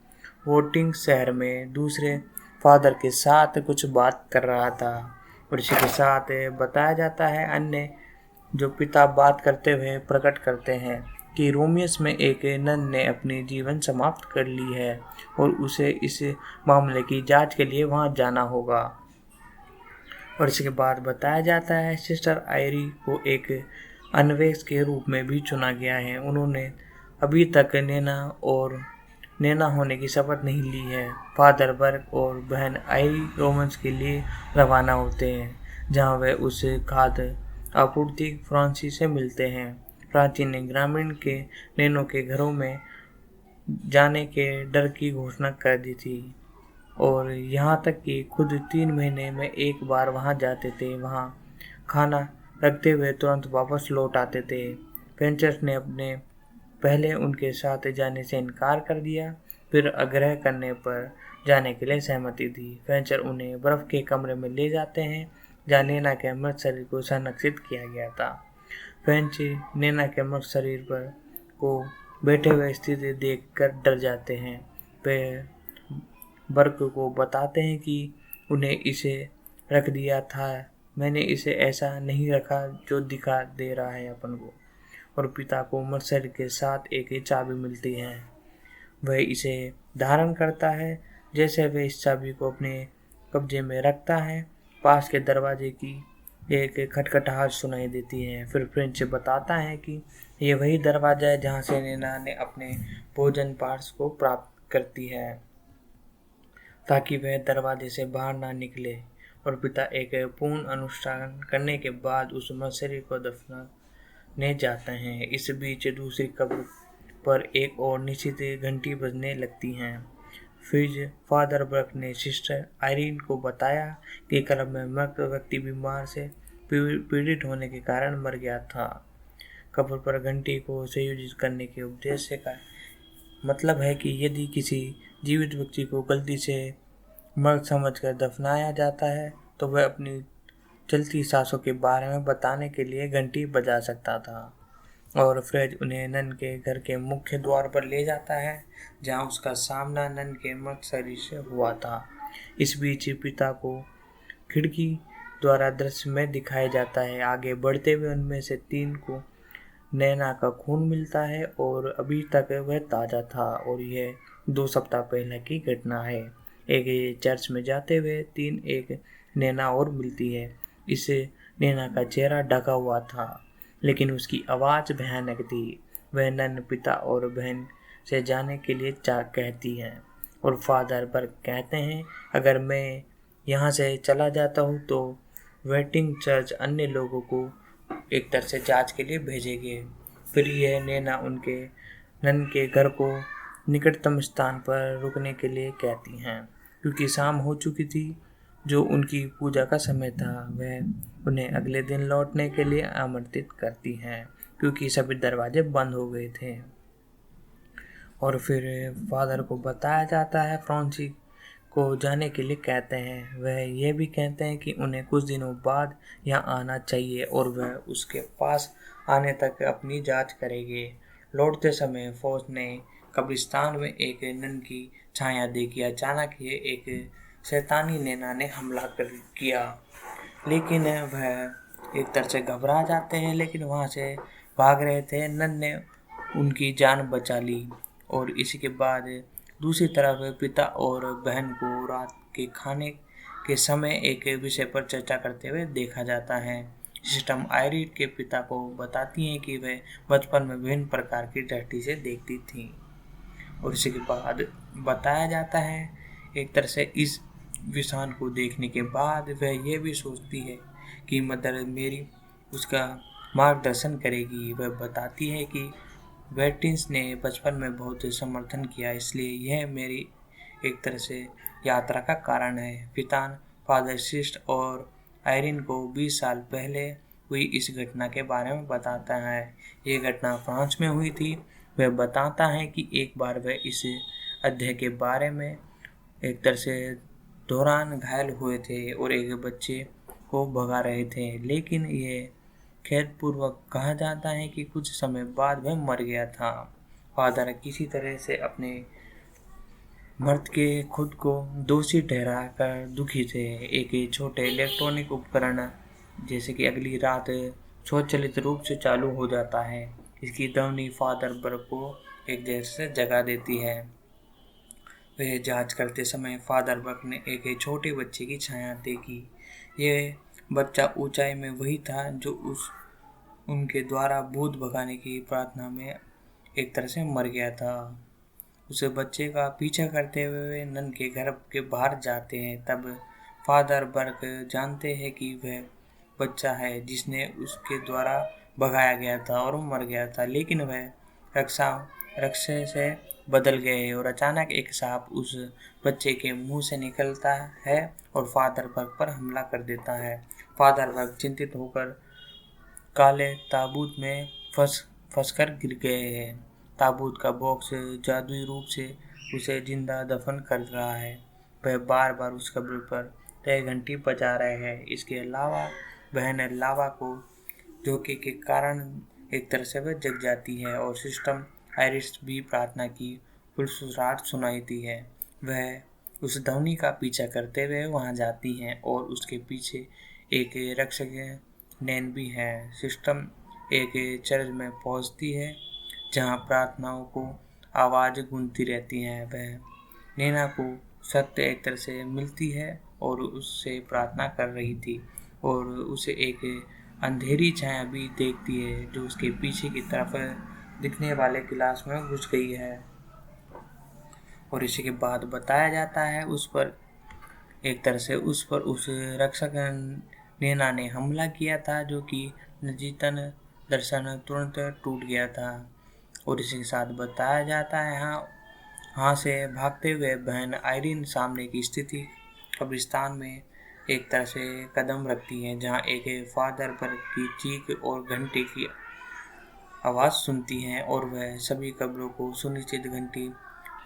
वोटिंग शहर में दूसरे फादर के साथ कुछ बात कर रहा था। और इसी के साथ बताया जाता है अन्य जो पिता बात करते हुए प्रकट करते हैं कि रोमियस में एक नन ने अपनी जीवन समाप्त कर ली है और उसे इस मामले की जांच के लिए वहां जाना होगा। और इसके बाद बताया जाता है सिस्टर आयरी को एक अन्वेष के रूप में भी चुना गया है। उन्होंने अभी तक नैना होने की शपथ नहीं ली है। फादर बर्ग और बहन आयरी रोमांस के लिए रवाना होते हैं, जहां वे उस खाद्य आपूर्ति फ्रांसीसी से मिलते हैं। प्राचीन ने ग्रामीण के नैनों के घरों में जाने के डर की घोषणा कर दी थी, और यहाँ तक कि खुद 3 महीने में एक बार वहाँ जाते थे। वहाँ खाना रखते हुए तुरंत वापस लौट आते थे। पेंचर्स ने अपने पहले उनके साथ जाने से इनकार कर दिया फिर आग्रह करने पर जाने के लिए सहमति दी। फ्रेंचर उन्हें बर्फ के कमरे में ले जाते हैं जहाँ नैना के मृत शरीर को संरक्षित किया गया था। फ्रेंच नैना के मृत शरीर पर को बैठे हुए स्थिति देखकर डर जाते हैं। वे बर्क को बताते हैं कि उन्हें इसे रख दिया था, मैंने इसे ऐसा नहीं रखा जो दिखा दे रहा है अपन को। और पिता को मृत शरीर के साथ एक ही चाबी मिलती है। वह इसे धारण करता है। जैसे वह इस चाबी को अपने कब्जे में रखता है, पास के दरवाजे की एक खटखटाहट सुनाई देती है। फिर फ्रेंच बताता है कि ये वही दरवाजा है जहाँ से नैना ने अपने भोजन पार्स को प्राप्त करती है, ताकि वह दरवाजे से बाहर ना निकले। और पिता एक पूर्ण अनुष्ठान करने के बाद उस मृत शरीर को दफनाने जाते हैं। इस बीच दूसरी कब्र पर एक और निश्चित घंटी बजने लगती हैं। फिर फादर बर्क ने सिस्टर आयरीन को बताया कि क्लब में मृत व्यक्ति बीमार से पीड़ित होने के कारण मर गया था। कब्र पर घंटी को संयोजित करने के उद्देश्य का मतलब है कि यदि किसी जीवित व्यक्ति को गलती से मृत समझकर दफनाया जाता है तो वह अपनी चलती सांसों के बारे में बताने के लिए घंटी बजा सकता था। और फ्रेड उन्हें नन के घर के मुख्य द्वार पर ले जाता है जहां उसका सामना नन के मृत शरीर से हुआ था। इस बीच पिता को खिड़की द्वारा दृश्य में दिखाया जाता है। आगे बढ़ते हुए उनमें से 3 को नैना का खून मिलता है और अभी तक वह ताज़ा था और यह 2 सप्ताह पहले की घटना है। एक चर्च में जाते हुए 3 एक नैना और मिलती है। इससे नैना का चेहरा ढका हुआ था लेकिन उसकी आवाज़ भयानक थी। वह नन पिता और बहन से जाने के लिए कहती हैं और फादर पर कहते हैं अगर मैं यहाँ से चला जाता हूँ तो वेटिंग चर्च अन्य लोगों को एक तरह से जांच के लिए भेजेंगे। फिर यह नैना उनके नन के घर को निकटतम स्थान पर रुकने के लिए कहती हैं क्योंकि शाम हो चुकी थी जो उनकी पूजा का समय था। वह उन्हें अगले दिन लौटने के लिए आमंत्रित करती हैं क्योंकि सभी दरवाजे बंद हो गए थे। और फिर फादर को बताया जाता है फ्रांसिस को जाने के लिए कहते हैं। वह यह भी कहते हैं कि उन्हें कुछ दिनों बाद यहाँ आना चाहिए और वह उसके पास आने तक अपनी जांच करेंगे। लौटते समय फौज ने कब्रिस्तान में एक नन की छाया देखी। अचानक ये एक शैतानी नैना ने हमला किया, लेकिन वह एक तरह से घबरा जाते हैं लेकिन वहाँ से भाग रहे थे। नन ने उनकी जान बचा ली। और इसी के बाद दूसरी तरफ पिता और बहन को रात के खाने के समय एक विषय पर चर्चा करते हुए देखा जाता है। सिस्टम आयरीन के पिता को बताती हैं कि वह बचपन में विभिन्न प्रकार की दृष्टि से देखती थी। और इसी के बाद बताया जाता है एक तरह से इस विषाण को देखने के बाद वह यह भी सोचती है कि मदर मेरी उसका मार्गदर्शन करेगी। वह बताती है कि वेटिंस ने बचपन में बहुत समर्थन किया, इसलिए यह मेरी एक तरह से यात्रा का कारण है। पिता फादर सिस्ट और आयरीन को 20 साल पहले हुई इस घटना के बारे में बताता है। ये घटना फ्रांस में हुई थी। वह बताता है कि एक बार वह इस अध्याय के बारे में एक तरह से दौरान घायल हुए थे और एक बच्चे को भगा रहे थे, लेकिन ये खेदपूर्वक कहा जाता है कि कुछ समय बाद वह मर गया था। फादर किसी तरह से अपने मर्द के खुद को दोषी ठहराकर दुखी थे। एक छोटे इलेक्ट्रॉनिक उपकरण जैसे कि अगली रात स्वचालित रूप से चालू हो जाता है। इसकी ध्वनि फादर बर्क को एक देर से जगा देती है। वह जांच करते समय फादर बर्क ने एक छोटे बच्चे की छाया देखी। यह बच्चा ऊंचाई में वही था जो उनके द्वारा भूत भगाने की प्रार्थना में एक तरह से मर गया था। उसे बच्चे का पीछा करते हुए नन के घर के बाहर जाते हैं। तब फादर बर्क जानते हैं कि वह बच्चा है जिसने उसके द्वारा भगाया गया था और मर गया था, लेकिन वह रक्षा से बदल गए। और अचानक एक सांप उस बच्चे के मुंह से निकलता है और फादर बर्क पर हमला कर देता है। फादर बर्क चिंतित होकर काले ताबूत में फंसकर गिर गए हैं। ताबूत का बॉक्स जादुई रूप से उसे जिंदा दफन कर रहा है। वह बार बार उस कब्र पर तय घंटी बजा रहे हैं। इसके अलावा बहन लावा को धोखे के कारण एक तरह से वह जग जाती है और सिस्टम आयरिस भी प्रार्थना की फुसफुसाहट सुनाई दी है। वह उस ध्वनि का पीछा करते हुए वहां जाती हैं और उसके पीछे एक रक्षक नैन भी है। सिस्टम एक चर्च में पहुंचती है जहां प्रार्थनाओं को आवाज़ गूंजती रहती है। वह नैना को सत्य एक तरह से मिलती है और उससे प्रार्थना कर रही थी और उसे एक अंधेरी छाया भी देखती है जो उसके पीछे की तरफ दिखने वाले गिलास में घुस गई है। और इसी के बाद बताया जाता है उस पर एक तरह से उस रक्षक नैना ने हमला किया था जो कि नजीतन दर्शन तुरंत टूट गया था। और इसी के साथ बताया जाता है यहाँ से भागते हुए बहन आयरिन सामने की स्थिति कब्रिस्तान में एक तरह से कदम रखती है जहाँ एक फादर पर की चीख और घंटे की आवाज़ सुनती हैं और वह सभी कब्रों को सुनिश्चित घंटी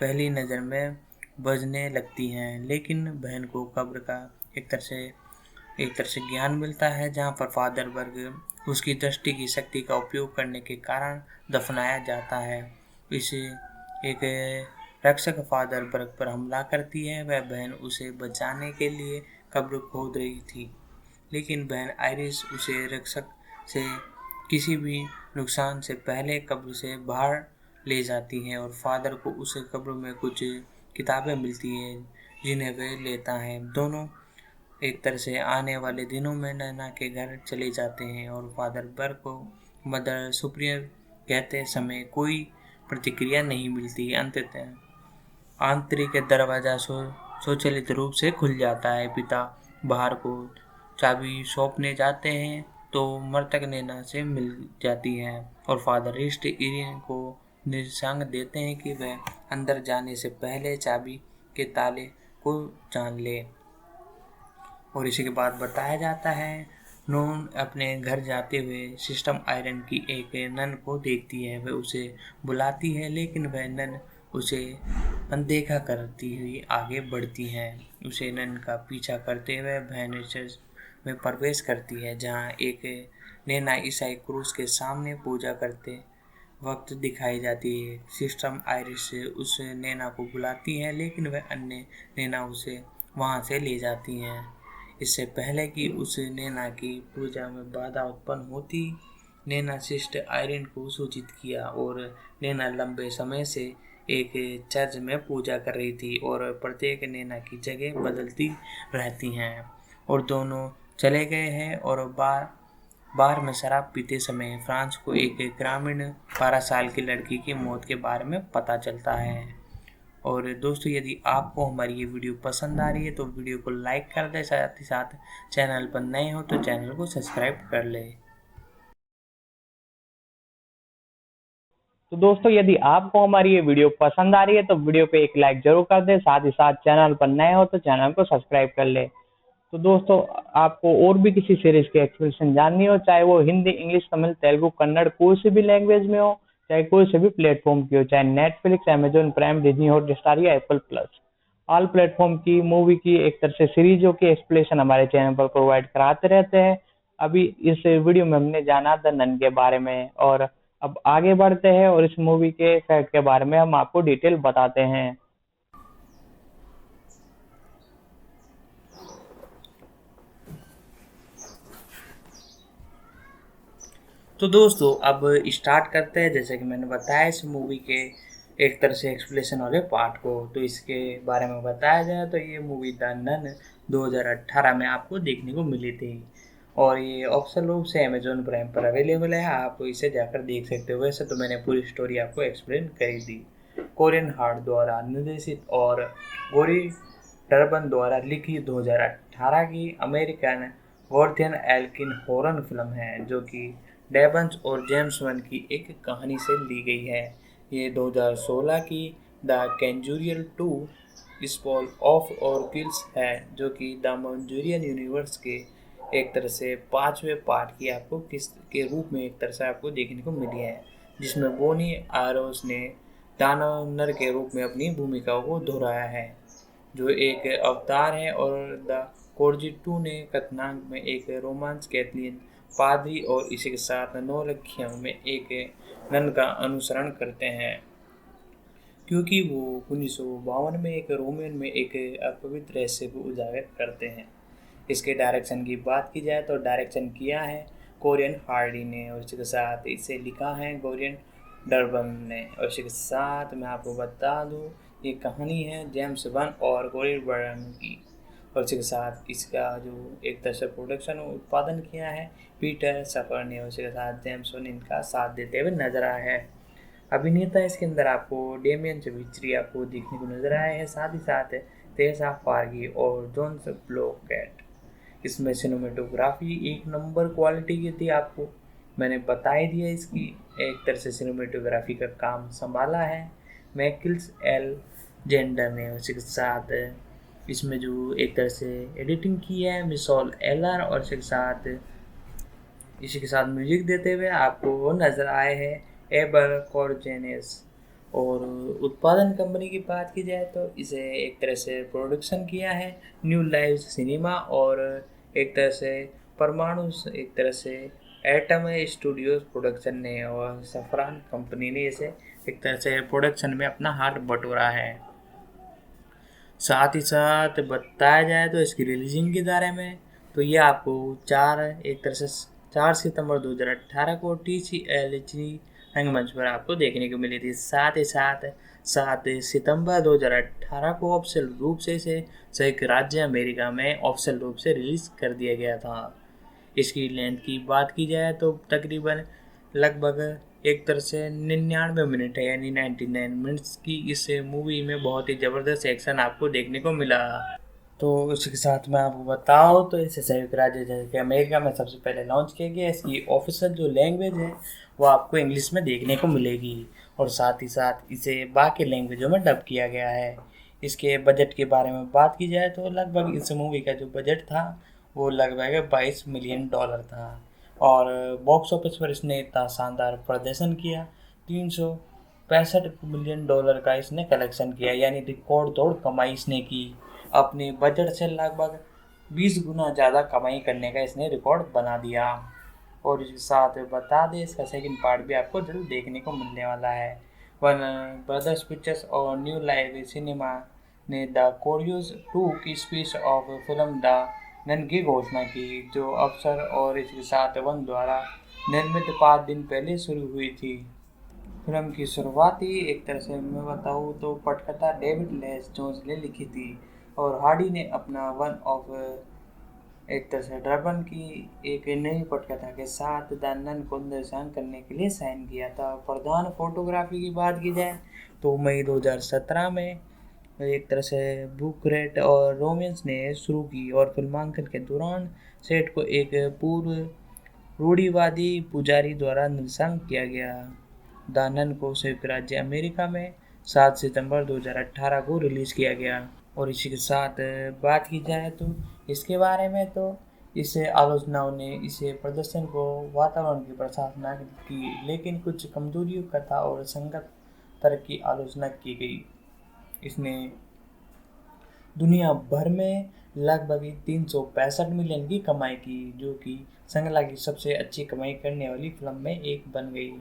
पहली नज़र में बजने लगती हैं। लेकिन बहन को कब्र का एक तरह से ज्ञान मिलता है जहाँ पर फादर वर्ग उसकी दृष्टि की शक्ति का उपयोग करने के कारण दफनाया जाता है। इसे एक रक्षक फादर वर्ग पर हमला करती है। वह बहन उसे बचाने के लिए कब्र खोद रही थी लेकिन बहन आयरिस उसे रक्षक से किसी भी नुकसान से पहले कब्र से बाहर ले जाती है और फादर को उस कब्र में कुछ किताबें मिलती हैं जिन्हें वह लेता है। दोनों एक तरह से आने वाले दिनों में नैना के घर चले जाते हैं और फादर बर्ग को मदर सुप्रियर कहते समय कोई प्रतिक्रिया नहीं मिलती। अंततः आंतरिक दरवाज़ा स्वचालित रूप से खुल जाता है। पिता बाहर को चाबी सौंपने जाते हैं तो मृतक नैना से मिल जाती है और फादर रिस्ट इरिन को निर्देशांक देते हैं कि वह अंदर जाने से पहले चाबी के ताले को जान ले। और इसी के बाद बताया जाता है नून अपने घर जाते हुए सिस्टम आयरन की एक नन को देखती है। वह उसे बुलाती है लेकिन वह नन उसे अनदेखा करती हुई आगे बढ़ती है। उसे नन का पीछा करते हुए बहन चर्च में प्रवेश करती है जहाँ एक नैना ईसाई क्रूस के सामने पूजा करते वक्त दिखाई जाती है। सिस्टम आयरिस उस नैना को बुलाती है लेकिन वह अन्य नैना उसे वहां से ले जाती हैं। इससे पहले कि उस नैना की पूजा में बाधा उत्पन्न होती नैना सिस्टर आयरिन को सूचित किया और नैना लंबे समय से एक चर्च में पूजा कर रही थी और प्रत्येक नैना की जगह बदलती रहती हैं और दोनों चले गए हैं। और बार में शराब पीते समय फ्रांस को एक ग्रामीण 12 साल की लड़की की मौत के बारे में पता चलता है। और दोस्तों यदि आपको हमारी ये वीडियो पसंद आ रही है तो वीडियो को लाइक कर दें, साथ ही साथ चैनल पर नए हो तो चैनल को सब्सक्राइब कर लें। तो दोस्तों यदि आपको हमारी ये वीडियो पसंद आ रही है तो वीडियो पे एक लाइक जरूर कर दें, साथ ही साथ चैनल पर नए हो तो चैनल को सब्सक्राइब कर ले। तो दोस्तों आपको और भी किसी सीरीज की एक्सप्लेनेशन जाननी हो, चाहे वो हिंदी, इंग्लिश, तमिल, तेलुगु, कन्नड़, कोई सी भी लैंग्वेज में हो, चाहे कोई से भी प्लेटफॉर्म की हो, चाहे Netflix, Amazon prime, Disney Hotstar या एप्पल प्लस, ऑल प्लेटफॉर्म की मूवी की एक तरह से सीरीजों की एक्सप्लेनेशन हमारे चैनल पर प्रोवाइड कराते रहते हैं। अभी इस वीडियो में हमने जाना द नन के बारे में और अब आगे बढ़ते हैं और इस मूवी के फैक्ट के बारे में हम आपको डिटेल बताते हैं। तो दोस्तों अब स्टार्ट करते हैं। जैसे कि मैंने बताया इस मूवी के एक तरह से एक्सप्लेनेशन वाले पार्ट को, तो इसके बारे में बताया जाए तो ये मूवी द नन 2018 में आपको देखने को मिली थी और ये ऑप्शनल रूप से अमेजोन प्राइम पर अवेलेबल है, आप इसे जाकर देख सकते हो। वैसे तो मैंने पूरी स्टोरी आपको एक्सप्लेन कर दी। कोरियन हार्ट द्वारा निर्देशित और गोरी टर्बन द्वारा लिखी 2018 की अमेरिकन वॉर्थियन एल्किन हॉरर फिल्म है जो कि डेवंस और जेम्स वन की एक कहानी से ली गई है। ये 2016 की द कैंजूरियल 2 स्पॉल ऑफ और किल्स है जो कि द मंजूरियन यूनिवर्स के एक तरह से 5वें पार्ट की आपको किस के रूप में एक तरह से आपको देखने को मिली है, जिसमें बोनी आरोस ने दानव नर के रूप में अपनी भूमिकाओं को दोहराया है, जो एक अवतार है, और द कोरजिटू ने कथनांक में एक रोमांस कैथलीन पादरी और इसी के साथ नौलखियों में एक नन का अनुसरण करते हैं, क्योंकि वो 1952 में एक रोमियन में एक अपवित्र रहस्य को उजागर करते हैं। इसके डायरेक्शन की बात की जाए तो डायरेक्शन किया है कोरियन हार्डी ने, और इसके साथ इसे लिखा है गोरियन डर्बन ने, और इसके साथ मैं आपको बता दूँ ये कहानी है जेम्स वन और गोरियन बर्न की, और इसके साथ इसका जो एक तरह से प्रोडक्शन और उत्पादन किया है पीटर सफर ने, और इसके साथ जेम्स वन इनका साथ देते हुए नजर आया है। अभिनेता इसके अंदर आपको डेमियन चवित्री आपको देखने को नजर आया है, साथ ही साथ तेसा फारगी और जोन्स ब्लॉकेट। इसमें सिनेमेटोग्राफी एक नंबर क्वालिटी की थी, आपको मैंने बता ही दिया। इसकी एक तरह से सिनेमेटोग्राफी का काम संभाला है मैकिल्स एल जेंडर ने, उसके साथ इसमें जो एक तरह से एडिटिंग की है मिसॉल एलर, और इसी के साथ म्यूजिक देते हुए आपको नजर आए हैं एबर कॉर्जेनेस। और उत्पादन कंपनी की बात की जाए तो इसे एक तरह से प्रोडक्शन किया है न्यू लाइव सिनेमा, और एक तरह से परमाणु एक तरह से एटम स्टूडियोज प्रोडक्शन ने, और सफरान कंपनी ने इसे एक तरह से प्रोडक्शन में अपना हाथ बटोरा है। साथ ही साथ बताया जाए तो इसकी रिलीजिंग के बारे में तो ये आपको 4 सितंबर 2018 को TCL रंगमंच पर आपको देखने को मिली थी। साथ ही साथ 7 सितंबर 2018 को ऑफिशियल रूप से इसे संयुक्त राज्य अमेरिका में ऑफिशियल रूप से रिलीज कर दिया गया था। इसकी लेंथ की बात की जाए तो तकरीबन लगभग एक तरह से 99 मिनट है, यानी 99 मिनट्स की इस मूवी में बहुत ही ज़बरदस्त एक्शन आपको देखने को मिला। तो इसके साथ मैं आपको बताऊँ तो इसे संयुक्त राज्य जैसे कि अमेरिका में सबसे पहले लॉन्च किया गया। इसकी ऑफिशियल जो लैंग्वेज है वो आपको इंग्लिश में देखने को मिलेगी, और साथ ही साथ इसे बाकी लैंग्वेजों में डब किया गया है। इसके बजट के बारे में बात की जाए तो लगभग इस मूवी का जो बजट था वो लगभग $22 मिलियन था, और बॉक्स ऑफिस पर इसने इतना शानदार प्रदर्शन किया, $365 मिलियन का इसने कलेक्शन किया, यानी रिकॉर्ड तोड़ कमाई इसने की। अपने बजट से लगभग 20 गुना ज़्यादा कमाई करने का इसने रिकॉर्ड बना दिया। और इसके साथ बता दें इसका सेकंड पार्ट भी आपको जल्द देखने को मिलने वाला है। वन ब्रदर्स पिक्चर्स और न्यू लाइव सिनेमा ने द कोरियोज 2 की spinoff film the none की घोषणा की, जो अफसर और इसके साथ वन द्वारा निर्मित 5 दिन पहले शुरू हुई थी। फिल्म की शुरुआत ही एक तरह से मैं बताऊँ तो पटकथा डेविड लेस जोन्स ने लिखी थी, और हार्डी ने अपना वन ऑफ एक तरह से ड्रबन की एक नई पटकथा के साथ द नन को निर्देशन करने के लिए साइन किया था। प्रधान फोटोग्राफी की बात की जाए तो मई 2017 में एक तरह से बुकरेट और रोमेंस ने शुरू की, और फिल्मांकन के दौरान सेट को एक पूर्व रूढ़िवादी पुजारी द्वारा निर्देशन किया गया। द नन को संयुक्त राज्य अमेरिका में 7 सितंबर 2018 को रिलीज़ किया गया। और इसी के साथ बात की जाए तो इसके बारे में तो इस आलोचनाओं ने इसे प्रदर्शन को वातावरण की प्रशंसा की, लेकिन कुछ कमजोरियों कथा और संगत तरह की आलोचना की गई। इसने दुनिया भर में लगभग 365 मिलियन की कमाई की, जो कि श्रृंखला की सबसे अच्छी कमाई करने वाली फिल्म में एक बन गई।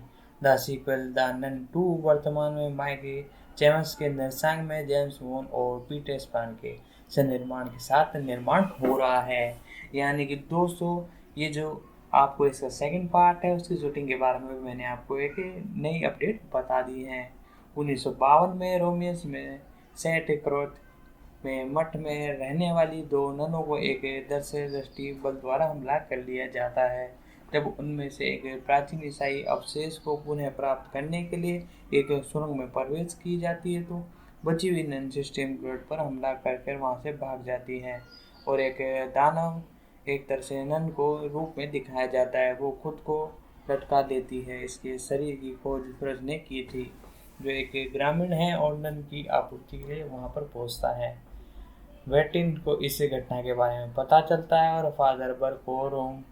द सीक्वल द नन 2 वर्तमान में माइक चैमस के निर्देशन में जेम्स वॉन और पीटर स्पैन के निर्माण के साथ निर्माण हो रहा है। यानी कि दोस्तों ये जो आपको इसका सेकंड पार्ट है उसकी शूटिंग के बारे में भी मैंने आपको एक नई अपडेट बता दी है। 1952 में रोमियस में सेंट क्रोथ में मठ में रहने वाली 2 ननों को एक दृष्टि बल द्वारा हमला कर लिया जाता है। जब उनमें से एक प्राचीन ईसाई अवशेष को पुनः प्राप्त करने के लिए एक सुरंग में प्रवेश की जाती है, तो बची हुई नन सिस्टम ग्रेड पर हमला करके वहां से भाग जाती है, और एक दानव एक तरह से नन को रूप में दिखाया जाता है, वो खुद को लटका देती है। इसके शरीर की खोज सूरज ने की थी, जो एक ग्रामीण है और नन की आपूर्ति के लिए वहाँ पर पहुँचता है। वेटिन को इस घटना के बारे में पता चलता है और फादर बर को रोम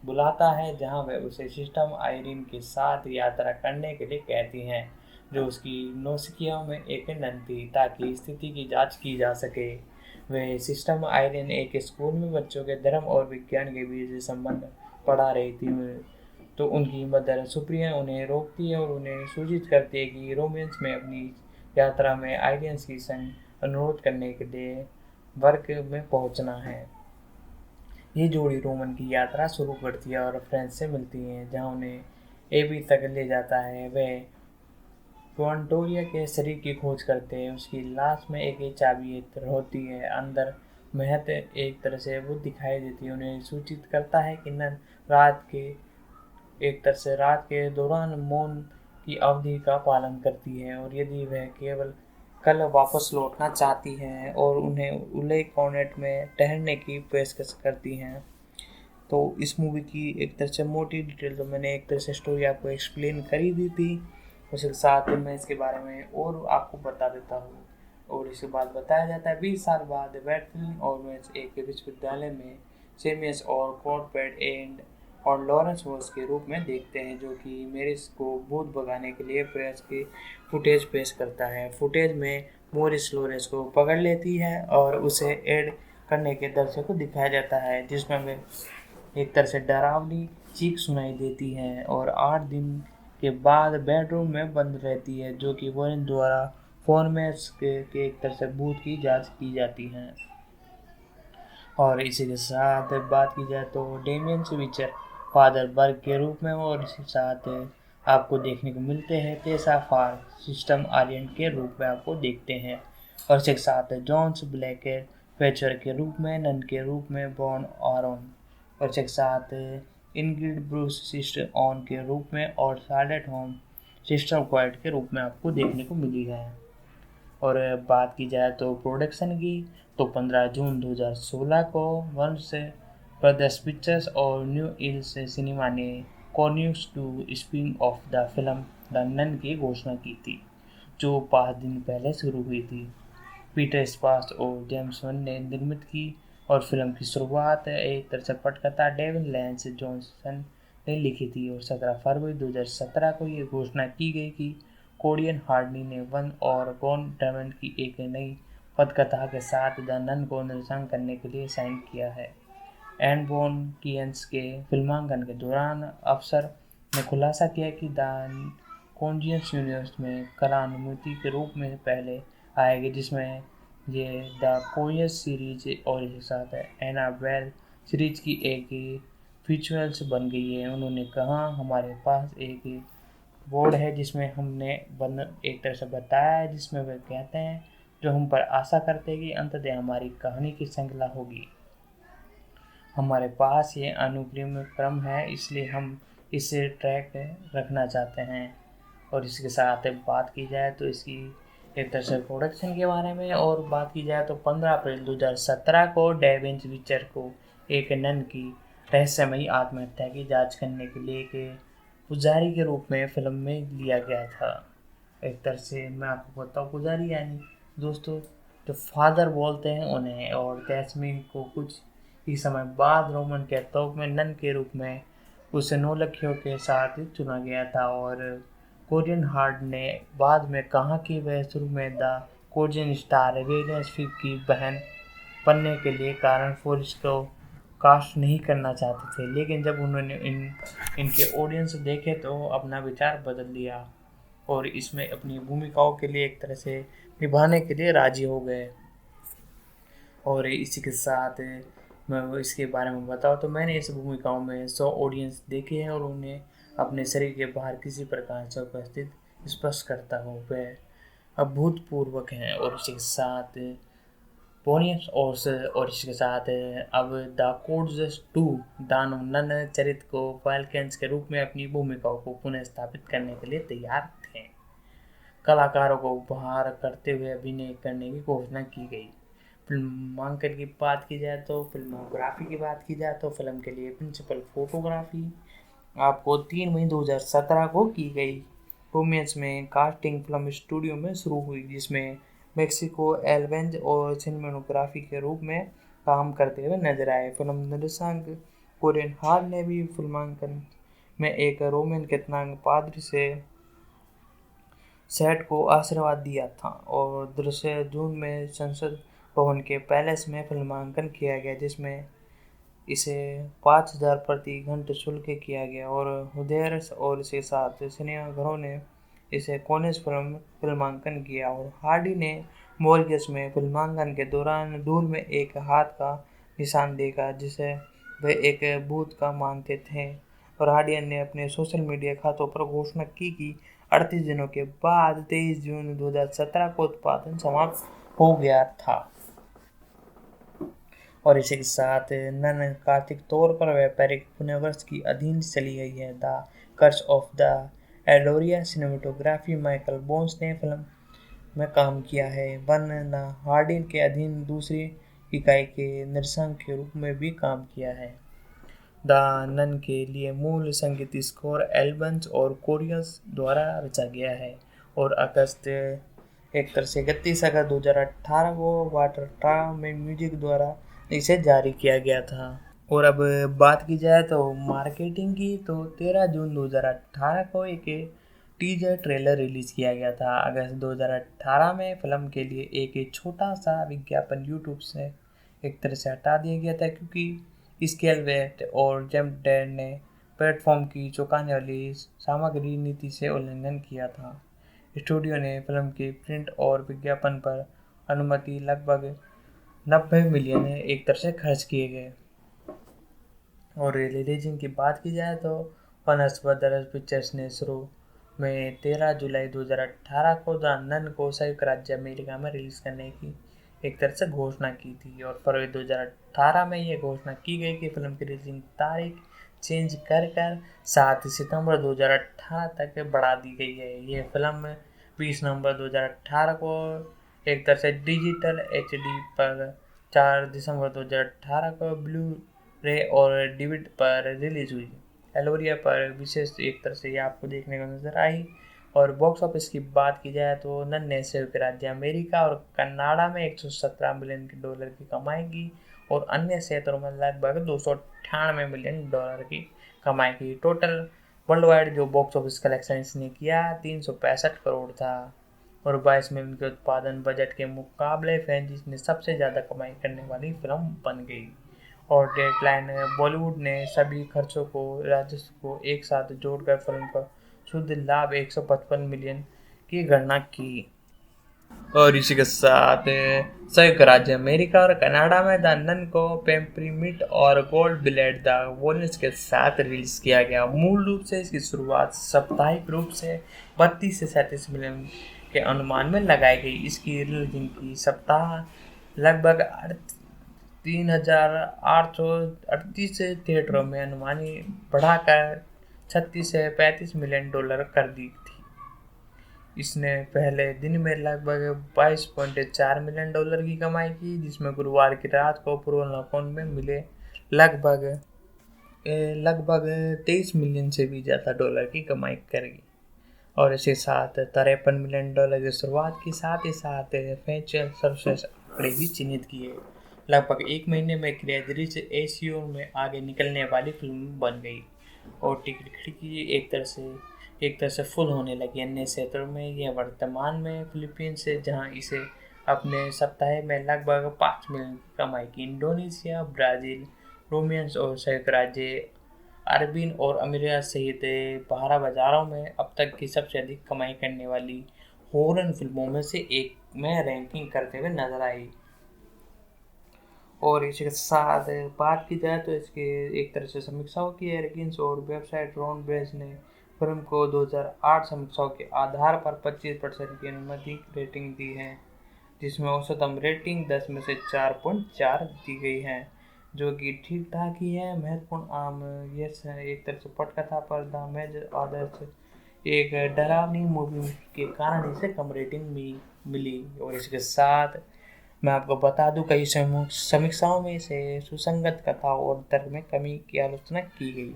बुलाता है, जहां वह उसे सिस्टम आयरीन के साथ यात्रा करने के लिए कहती हैं। जो उसकी नौसिखिया में एक नन थी ताकि स्थिति की जांच की जा सके। वह सिस्टम आयरन एक स्कूल में बच्चों के धर्म और विज्ञान के बीच संबंध पढ़ा रही थी। तो उनकी मदर सुप्रिया उन्हें रोकती है और उन्हें सूचित करती है कि रोमेंस में अपनी यात्रा में आइडियंस की संग अनुरोध करने के लिए वर्क में पहुंचना है। ये जोड़ी रोमन की यात्रा शुरू करती है और फ्रेंच से मिलती है, जहां उन्हें एबी तक ले जाता है। वे क्वांटोरिया के शरीर की खोज करते हैं। उसकी लाश में एक चाबी होती है, अंदर महत एक तरह से वो दिखाई देती है। उन्हें सूचित करता है कि नन रात के दौरान मौन की अवधि का पालन करती है, और यदि वह केवल कल वापस लौटना चाहती हैं और उन्हें उले कॉर्नेट में ठहरने की पेशकश करती हैं। तो इस मूवी की एक तरह से मोटी डिटेल तो मैंने एक तरह से स्टोरी आपको एक्सप्लेन कर ही दी थी। उसके साथ मैं इसके बारे में और आपको बता देता हूँ। और इसके बाद बताया जाता है 20 साल बाद बैटफील्ड और मैच एक विश्वविद्यालय में सेमियस और कॉर्पेट एंड और लॉरेंस वॉस के रूप में देखते हैं, जो कि मेरिस को भूत भगाने के लिए प्रयास की फुटेज पेश करता है। फुटेज में मोरिस लॉरेंस को पकड़ लेती है और उसे एड करने के दर्शक को दिखाया जाता है, जिसमें वे एक तरह से डरावनी चीख सुनाई देती है और 8 दिन के बाद बेडरूम में बंद रहती है, जो कि वॉरेन द्वारा फॉर्मेट्स के एक तरह से भूत की जांच की जाती है। और इसी के साथ बात की जाए तो डेमियन स्विचर फादर बर्ग के रूप में, और इसके साथ आपको देखने को मिलते हैं टेसा फार सिस्टम आर्यन के रूप में आपको देखते हैं। और इसके साथ जॉन्स ब्लैकेट पेचर के रूप में, नन के रूप में बॉर्न आरोन, और इसके साथ इनग्रिड ब्रूस सिस्टर ऑन के रूप में और शार्लेट होम सिस्टर क्वाइट के रूप में आपको देखने को मिली है। और बात की जाए तो प्रोडक्शन की, तो 15 जून 2016 को वंश ब्रदर्स पिक्चर्स और न्यू इल्स सिनेमा ने कॉर्न्यूस to spin off the film the none की घोषणा की थी, जो 5 दिन पहले शुरू हुई थी। पीटर स्पार्क्स और जेम्स वन ने निर्मित की, और फिल्म की शुरुआत एक तरह से पटकथा डेविन लैंस जॉनसन ने लिखी थी। और 17 फरवरी 2017 को ये घोषणा की गई कि कोरियन हार्डी ने वन और गॉन डायमंड की एक नई पटकथा के साथ द नन को निर्देशन करने के लिए साइन किया है। एंड बोन टियंस के फिल्मांकन के दौरान अफसर ने खुलासा किया कि द कॉन्जियस यूनिवर्स में कला अनुमति के रूप में पहले आएगी, जिसमें ये द कोरियस सीरीज और इसके साथ एनाबेल सीरीज की एक फीचर्स बन गई है। उन्होंने कहा, हमारे पास एक बोर्ड है जिसमें हमने एक तरह से बताया है, जिसमें वे कहते हैं जो हम पर आशा करते हैं कि अंततः हमारी कहानी की श्रृंखला होगी। हमारे पास ये अनुक्रम क्रम है, इसलिए हम इसे ट्रैक रखना चाहते हैं। और इसके साथ बात की जाए तो इसकी एक तरह से प्रोडक्शन के बारे में और बात की जाए तो 15 अप्रैल 2017 को डेविन विचर को एक नन की रहस्यमयी आत्महत्या की जांच करने के लिए एक पुजारी के रूप में फिल्म में लिया गया था। एक तरह से मैं आपको बताऊँ, पुजारी यानी दोस्तों जो फादर बोलते हैं उन्हें। और कैसमिन को कुछ ही समय बाद रोमन कैथोलिक में नन के रूप में उसे नौलखियों के साथ चुना गया था। और कोरियन हार्ड ने बाद में कहा कि वह शुरू में the Korean star Williams fig की बहन बनने के लिए कारण फोर्स को कास्ट नहीं करना चाहते थे, लेकिन जब उन्होंने इनके ऑडियंस देखे तो अपना विचार बदल दिया और इसमें अपनी भूमिकाओं के लिए एक तरह से निभाने के लिए राजी हो गए। और इसी के साथ मैं इसके बारे में बताऊँ तो मैंने इस भूमिकाओं में 100 ऑडियंस देखे हैं और उन्हें अपने शरीर के बाहर किसी प्रकार से उपस्थित स्पष्ट करता हूँ, वह अभूतपूर्वक हैं। और इसी के साथ बोनियस और इसके साथ अब द कोड्स 2 दानव नन चरित्र को फाल्केंस के रूप में अपनी भूमिकाओं को पुनः स्थापित करने के लिए तैयार थे। कलाकारों को उपहार करते हुए अभिनय करने की घोषणा की गई। फिल्मांकन की बात की जाए तो फिल्मोग्राफी की बात की जाए तो फिल्म के लिए प्रिंसिपल फोटोग्राफी आपको 3 मई 2017 को की गई। रोमेंस में कास्टिंग फिल्म स्टूडियो में शुरू हुई, जिसमें मेक्सिको एल्वेंज और सिनेमेटोग्राफी के रूप में काम करते हुए नजर आए। फिल्म निर्देशक कोरियन हार्ड ने भी फिल्मांकन में एक रोमन कीर्तनांग पाद्री से सेट को आशीर्वाद दिया था और दृश्य जून में संसद भवन के पैलेस में फिल्मांकन किया गया, जिसमें इसे 5,000 प्रति घंटे शुल्क किया गया और हुदैर और इसके साथ सिनेमाघरों ने इसे कोनेस फिल्मांकन किया और हार्डी ने मॉरिशस में फिल्मांकन के दौरान धूल में एक हाथ का निशान देखा जिसे वे एक भूत का मानते थे और हार्डी ने अपने सोशल मीडिया खातों पर घोषणा की कि 38 दिनों के बाद 23 जून 2017 को उत्पादन समाप्त हो गया था। और इसी के साथ नन कार्तिक तौर पर व्यापारिक पुनर्वर्ष की अधीन चली गई है। द कर्स ऑफ द एडोरिया सिनेमेटोग्राफी माइकल बोन्स ने फिल्म में काम किया है। वन न हार्डी के अधीन दूसरी इकाई के निर्देशक के रूप में भी काम किया है। द नन के लिए मूल संगीत स्कोर एल्बन्स और कोरियस द्वारा रचा गया है और अगस्त 31 अगस्त 2018 को वाटर ट्राम में म्यूजिक द्वारा इसे जारी किया गया था। और अब बात की जाए तो मार्केटिंग की, तो 13 जून 2018 को एक टीजर ट्रेलर रिलीज किया गया था। अगस्त 2018 में फिल्म के लिए एक छोटा सा विज्ञापन यूट्यूब से एक तरह से हटा दिया गया था क्योंकि स्केलवेट और जेमडेड ने प्लेटफॉर्म की चौंकाने वाली सामग्री नीति से उल्लंघन किया था। स्टूडियो ने फिल्म के प्रिंट और विज्ञापन पर अनुमति लगभग 90 मिलियन एक तरह से खर्च किए गए। और रिलीजिंग की बात की जाए तो वनर्स ब्रदर्स पिक्चर्स ने शुरू में 13 जुलाई 2018 को द नन को संयुक्त राज्य अमेरिका में रिलीज करने की एक तरह से घोषणा की थी और फरवरी 2018 में यह घोषणा की गई कि फिल्म की रिलीजिंग तारीख चेंज कर 7 सितंबर 2018 तक बढ़ा दी गई है। ये फिल्म 20 नवंबर 2018 को एक तरह से डिजिटल HD पर 4 दिसंबर 2018 को ब्लू रे और डीवीडी पर रिलीज हुई। एलोरिया पर विशेष एक तरह से ये आपको देखने को नजर आई। और बॉक्स ऑफिस की बात की जाए तो नन ने संयुक्त राज्य अमेरिका और कनाडा में 117 मिलियन डॉलर की कमाई की और अन्य क्षेत्रों में लगभग 298 मिलियन डॉलर की कमाई की। टोटल वर्ल्ड वाइड जो बॉक्स ऑफिस कलेक्शन इसने किया 365 करोड़ था और 22 में उनके उत्पादन बजट के मुकाबले फ्रेंचाइज ने सबसे ज़्यादा कमाई करने वाली फिल्म बन गई। और डेडलाइन बॉलीवुड ने सभी खर्चों को राजस्व को एक साथ जोड़कर फिल्म का शुद्ध लाभ 155 मिलियन की गणना की। और इसी के साथ संयुक्त राज्य अमेरिका और कनाडा में द नन को पेपरमिंट और गोल्ड ब्लेड द वॉल्यूम्स के साथ रिलीज किया गया। मूल रूप से इसकी शुरुआत साप्ताहिक रूप से 32 से 37 मिलियन के अनुमान में लगाई गई। इसकी रिलीजिंग की सप्ताह लगभग 3,838 थिएटरों में अनुमानित बढ़ाकर 36 से 35 मिलियन डॉलर कर दी थी। इसने पहले दिन में लगभग 22.4 मिलियन डॉलर की कमाई की, जिसमें गुरुवार की रात को पूर्वानुमान में मिले लगभग 23 मिलियन से भी ज़्यादा डॉलर की कमाई करेगी। और इसके साथ 53 मिलियन डॉलर की शुरुआत के साथ ही साथ फाइनेंशियल सर्विसेज आंकड़े भी चिन्हित किए। लगभग एक महीने में क्रेडिट से एशियो में आगे निकलने वाली फिल्म बन गई और टिकट खिड़की एक तरह से फुल होने लगी। अन्य क्षेत्रों में यह वर्तमान में फिलीपींस से जहां इसे अपने सप्ताह में लगभग 5 मिलियन कमाई की। इंडोनेशिया, ब्राज़ील, रोमानिया और संयुक्त राज्य अरबिन और अमीरात सहित 12 बाजारों में अब तक की सबसे अधिक कमाई करने वाली हॉरर फिल्मों में से एक में रैंकिंग करते हुए नजर आई। और इसके साथ बात की जाए तो इसके एक तरह से समीक्षाओं की रैंकिंग्स और वेबसाइट रॉन बेस ने फिल्म को 2008 समीक्षाओं के आधार पर 25% की अनुमानित रेटिंग दी है, जिसमें औसतम रेटिंग 10 में से 4.4 दी गई है, जो कि ठीक ठाक ही है। महत्वपूर्ण आम यह एक तरह से पटकथा पर द मेजर आदर्श एक डरावनी मूवी के कारण इसे कम रेटिंग मिली। और इसके साथ मैं आपको बता दूं कई समीक्षाओं में इसे सुसंगत कथा और तर्क में कमी की आलोचना की गई,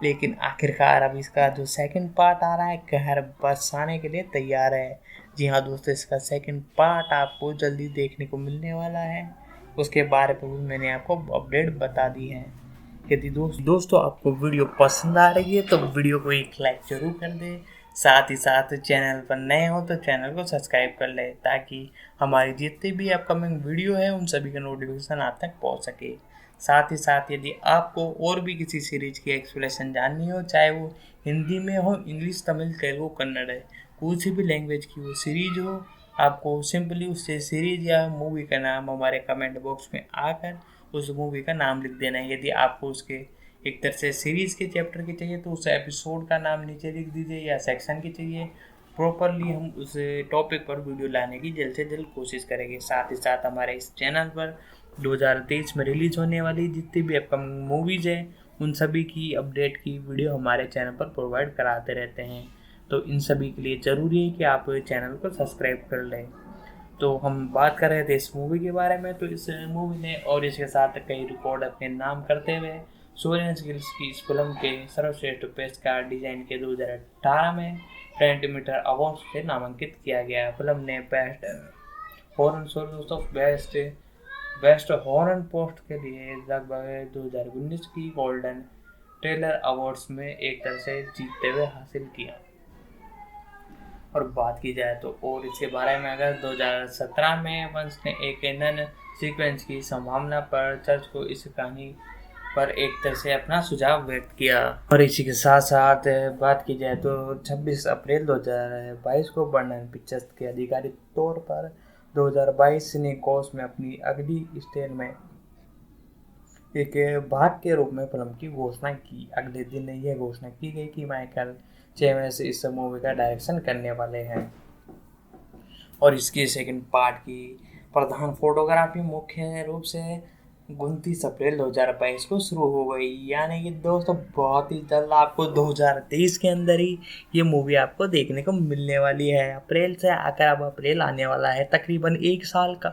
लेकिन आखिरकार अब इसका जो सेकंड पार्ट आ रहा है कहर बरसाने के लिए तैयार है। जी हाँ दोस्तों, इसका सेकंड पार्ट आपको जल्दी देखने को मिलने वाला है। उसके बारे में भी मैंने आपको अपडेट बता दी है। यदि दोस्तों आपको वीडियो पसंद आ रही है तो वीडियो को एक लाइक जरूर कर दें, साथ ही साथ चैनल पर नए हो तो चैनल को सब्सक्राइब कर लें ताकि हमारी जितनी भी अपकमिंग वीडियो है उन सभी का नोटिफिकेशन आप तक पहुंच सके। साथ ही साथ यदि आपको और भी किसी सीरीज की एक्सप्लेनेशन जाननी हो, चाहे वो हिंदी में हो, इंग्लिश, तमिल, तेलुगु, कन्नड़ है, कुछ भी लैंग्वेज की वो सीरीज हो, आपको सिंपली उससे सीरीज या मूवी का नाम हमारे कमेंट बॉक्स में आकर उस मूवी का नाम लिख देना है। यदि आपको उसके एक तरह से सीरीज के चैप्टर की चाहिए तो उस एपिसोड का नाम नीचे लिख दीजिए, या सेक्शन की चाहिए, प्रॉपरली हम उस टॉपिक पर वीडियो लाने की जल्द से जल्द कोशिश करेंगे। साथ ही साथ हमारे इस चैनल पर 2023 में रिलीज होने वाली जितनी भी अपकमिंग मूवीज़ हैं उन सभी की अपडेट की वीडियो हमारे चैनल पर प्रोवाइड कराते रहते हैं। तो इन सभी के लिए ज़रूरी है कि आप चैनल को सब्सक्राइब कर लें। तो हम बात कर रहे थे इस मूवी के बारे में। तो इस मूवी ने और इसके साथ कई रिकॉर्ड अपने नाम करते हुए सूर्यवंश गिल्स की इस फिल्म के सर्वश्रेष्ठ पेशकार डिजाइन के 2018 में 20 मीटर अवार्ड से नामांकित किया गया। फिल्म ने best horror best horror post के लिए लगभग 2019 की गोल्डन ट्रेलर अवार्ड्स में एक तरह से जीतते हुए हासिल किया। और बात की जाए तो और इसके बारे में, अगर 2017 में वंश ने एक नन सीक्वेंस की संभावना पर चर्च को इस कहानी पर एक तरह से अपना सुझाव व्यक्त किया। और इसी के साथ साथ बात की जाए तो 26 अप्रैल 2022 को बर्नर पिक्चर्स के आधिकारिक तौर पर 2022 सिनेकॉस में अपनी अगली स्टेज में एक भाग के रूप में फिल्म की घोषणा की। अगले दिन यह घोषणा की गई कि माइकल चैमर्स इस मूवी का डायरेक्शन करने वाले हैं और इसकी सेकंड पार्ट की प्रधान फोटोग्राफी मुख्य रूप से 29 अप्रैल 2022 को शुरू हो गई। यानी कि दोस्तों बहुत ही जल्द आपको 2023 के अंदर ही ये मूवी आपको देखने को मिलने वाली है। अप्रैल से आकर अब अप्रैल आने वाला है, तकरीबन एक साल का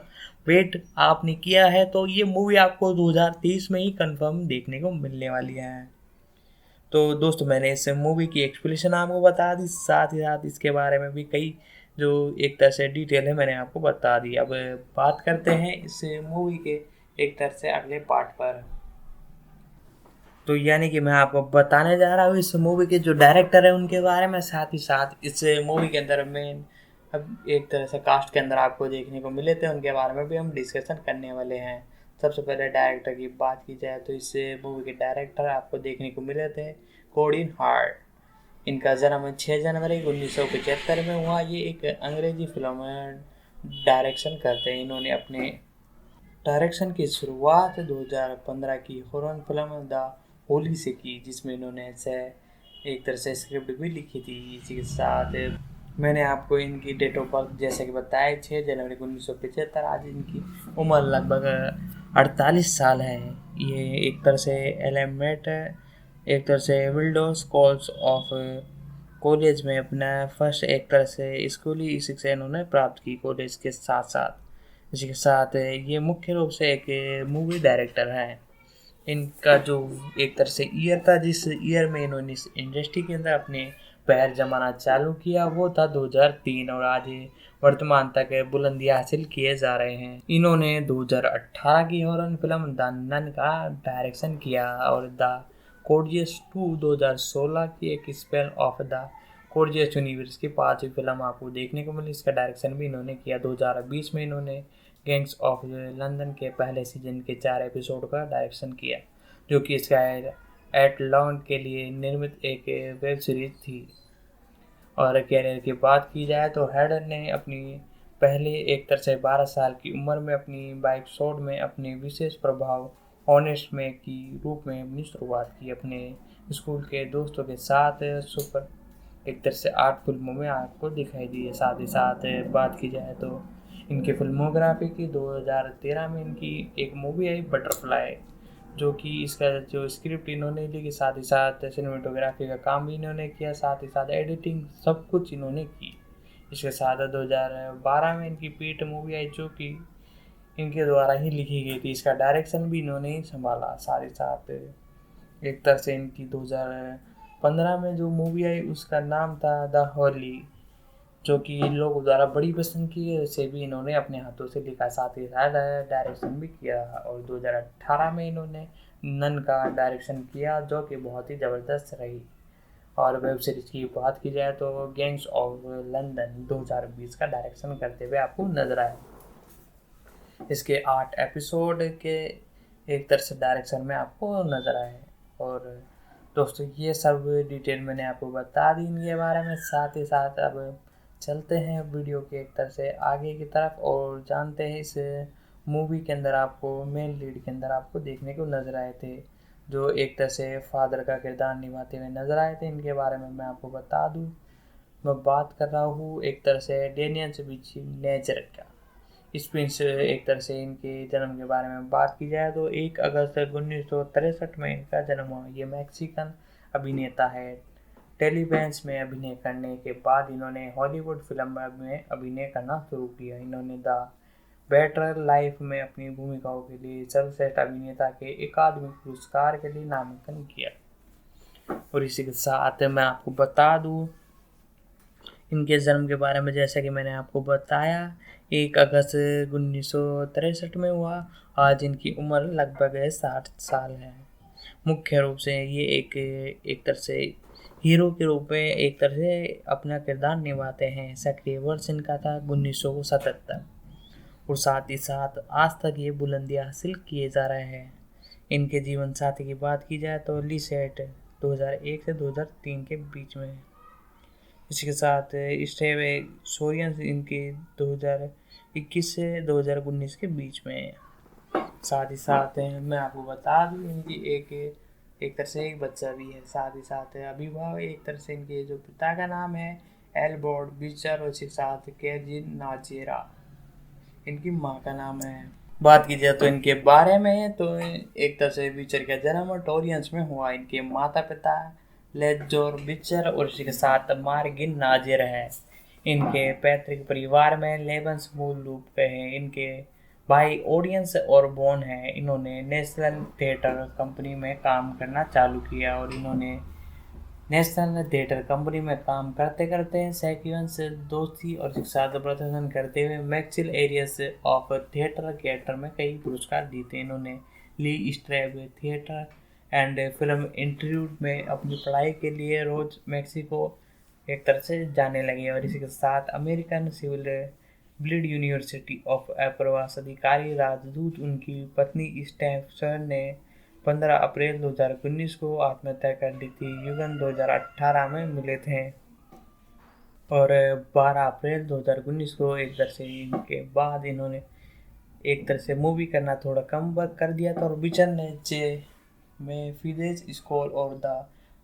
वेट आपने किया है, तो ये मूवी आपको 2023 में ही कंफर्म देखने को मिलने वाली है। तो दोस्तों मैंने इस मूवी की एक्सप्लेनेशन आपको बता दी, साथ ही साथ इसके बारे में भी कई जो एक तरह से डिटेल है मैंने आपको बता दी। अब बात करते हैं इस मूवी के एक तरह से अगले पार्ट पर। तो यानी कि मैं आपको बताने जा रहा हूँ इस मूवी के जो डायरेक्टर है उनके बारे में, साथ ही साथ इस मूवी के अंदर मेन अब एक तरह से कास्ट के अंदर आपको देखने को मिले थे उनके बारे में भी हम डिस्कशन करने वाले हैं। सबसे पहले डायरेक्टर की बात की जाए तो इस मूवी के डायरेक्टर आपको देखने को मिले थे कोलिन हार्ट। इनका जन्म 6 जनवरी 1975 में हुआ। ये एक अंग्रेजी फिल्म डायरेक्शन करते हैं। इन्होंने अपने डायरेक्शन की शुरुआत 2015 की हॉरर फिल्म द होली से की, जिसमें इन्होंने से एक तरह से स्क्रिप्ट भी लिखी थी। इसी के साथ मैंने आपको इनकी डेट ऑफ बर्थ जैसे कि बताया 6 जनवरी 1975। आज इनकी उम्र लगभग 48 साल है। ये एक तरह से एलिमेंट एक तरह से विल्डोस कॉल्स ऑफ कॉलेज में अपना फर्स्ट एक तरह से स्कूली शिक्षा इन्होंने प्राप्त की कॉलेज के साथ साथ। इसी के साथ ये मुख्य रूप से एक मूवी डायरेक्टर है। इनका जो एक तरह से ईयर था जिस ईयर में इन्होंने इस इंडस्ट्री के अंदर अपने पैर जमाना चालू किया वो था 2003, और आज वर्तमान तक बुलंदी हासिल किए जा रहे हैं। इन्होंने 2018 की हॉरर फिल्म द नन का डायरेक्शन किया और द कोर्जियस 2 2016 की एक स्पेल ऑफ द कोर्जियस यूनिवर्स की 5वीं फिल्म आपको देखने को मिली। इसका डायरेक्शन भी इन्होंने किया। 2020 में इन्होंने गैंग्स ऑफ लंदन के पहले सीजन के 4 एपिसोड का डायरेक्शन किया, जो कि इसका एट लॉन्ड के लिए निर्मित एक वेब सीरीज थी। और कैरियर की बात की जाए तो हैडर ने अपनी पहले एक तरह से 12 साल की उम्र में अपनी बाइक शॉट में अपने विशेष प्रभाव ऑनेस्ट में की रूप में अपनी शुरुआत की। अपने स्कूल के दोस्तों के साथ सुपर एक तरह से 8 फिल्मों में आपको दिखाई दी है। साथ ही साथ बात की जाए तो इनकी फिल्मोग्राफी की 2013 में इनकी एक मूवी आई बटरफ्लाई, जो कि इसका जो स्क्रिप्ट इन्होंने लिखी, साथ ही साथ सिनेमेटोग्राफी का काम भी इन्होंने किया, साथ ही साथ एडिटिंग सब कुछ इन्होंने की। इसके साथ 2012 में इनकी पीट मूवी आई जो कि इनके द्वारा ही लिखी गई थी। इसका डायरेक्शन भी इन्होंने ही संभाला। साथ ही साथ एक तरह से इनकी 2015 में जो मूवी आई उसका नाम था द होली, जो कि लोगों द्वारा बड़ी पसंद की है। इसे भी इन्होंने अपने हाथों से लिखा, साथ ही साथ डायरेक्शन भी किया। और 2018 में इन्होंने नन का डायरेक्शन किया जो कि बहुत ही ज़बरदस्त रही। और वेब सीरीज की बात की जाए तो गैंग्स ऑफ लंदन 2020 का डायरेक्शन करते हुए आपको नजर आए। इसके 8 एपिसोड के एक तरह से डायरेक्शन में आपको नजर आए। और दोस्तों ये सब डिटेल मैंने आपको बता दी इनके बारे में। साथ ही साथ अब चलते हैं वीडियो के एक तरह से आगे की तरफ और जानते हैं इस मूवी के अंदर आपको मेन लीड के अंदर आपको देखने को नजर आए थे जो एक तरह से फादर का किरदार निभाते हुए नजर आए थे। इनके बारे में मैं आपको बता दूं, मैं बात कर रहा हूँ एक तरह से डेनियल बिची नेचर का। इस प्रिंस एक तरह से इनके जन्म के बारे में बात की जाए तो 1 अगस्त 1963 में इनका जन्म हुआ। ये मैक्सिकन अभिनेता है। टेलीवेंस में अभिनय करने के बाद इन्होंने हॉलीवुड फिल्म में अभिनय करना शुरू किया। इन्होंने द बेटर लाइफ में अपनी भूमिकाओं के लिए सर्वश्रेष्ठ अभिनेता के अकादमी पुरस्कार के लिए नामांकन किया। और इसी के साथ मैं आपको बता दूं इनके जन्म के बारे में, जैसा कि मैंने आपको बताया 1 अगस्त 1963 में हुआ। आज इनकी उम्र लगभग 60 साल है। मुख्य रूप से ये एक तरह से हीरो के रूप में एक तरह से अपना किरदार निभाते हैं। सक्रिय वर्ष इनका था 1977 और साथ ही साथ आज तक ये बुलंदियां हासिल किए जा रहे हैं। इनके जीवन साथी की बात की जाए तो लिसेट 2001 से 2003 के बीच में। इसके साथ स्टेवे सोरियन इनके 2021 से 2019 के बीच में। साथ ही साथ मैं आपको बता दूँ इनकी एक तरह से एक बच्चा भी है। साथ ही साथ अभिभावक एक तरह से इनके जो पिता का नाम है एल्बर्ट बिचर और इसके साथ कैजिन नाजेरा इनकी माँ का नाम है। बात की जाए तो इनके बारे में तो एक तरह से बिचर का जन्म टोरियंस में हुआ। इनके माता पिता लेजोर बिचर और इसके साथ मार्गिन नाजिर है। इनके पैतृक परिवार में लेबंस मूल रूप के हैं। इनके भाई ऑडियंस और बोन है। इन्होंने नेशनल थिएटर कंपनी में काम करना चालू किया और इन्होंने नेशनल थिएटर कंपनी में काम करते करते सैकियन से दोस्ती और शिक्षा प्रदर्शन करते हुए मैक्सिल एरियस ऑफ थिएटर थिएटर में कई पुरस्कार जीते। इन्होंने ली स्ट्रैब थिएटर एंड फिल्म इंस्टीट्यूट में अपनी पढ़ाई के लिए रोज मैक्सिको एक तरह से जाने लगे। और इसी के साथ अमेरिकन सिविल ब्लिड यूनिवर्सिटी ऑफ प्रवास अधिकारी राजदूत उनकी पत्नी स्टेफसन ने 15 अप्रैल 2019 को आत्महत्या कर ली थी। युगन 2018 में मिले थे और 12 अप्रैल 2019 को एक तरह से इनके बाद इन्होंने एक तरह से मूवी करना थोड़ा कम कर दिया था और बिचर ने जे में फिदेज स्कूल और द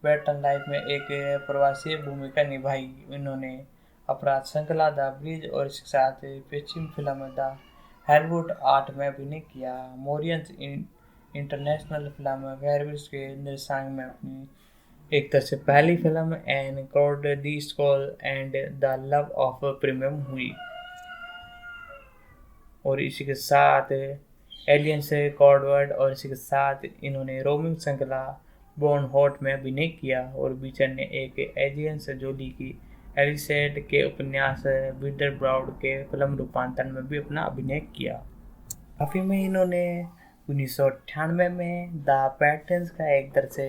बेटर लाइफ में एक प्रवासी भूमिका निभाई। इन्होंने अपराध श्रृंखला द ब्रिज और इसके साथ पश्चिम फिल्म द हेलवुड 8 में अभिनय किया। मोरियंस इंटरनेशनल फिल्म वेयरविच के निर्देशन में अपनी एक तरह से पहली फिल्म एन कॉर्ड दी स्कॉल एंड द लव ऑफ प्रीमियम हुई। और इसी के साथ एलियन से कॉर्डवर्ड और इसी के साथ इन्होंने रोमिंग श्रृंखला बॉर्न हॉट में अभिनय किया। और बीचर ने एक एलियन से जोली की एलिसेट के उपन्यास विदर ब्राउड के फिल्म रूपांतरण में भी अपना अभिनय किया। काफ़ी में इन्होंने 1998 में द पैटर्न्स का एक तरह से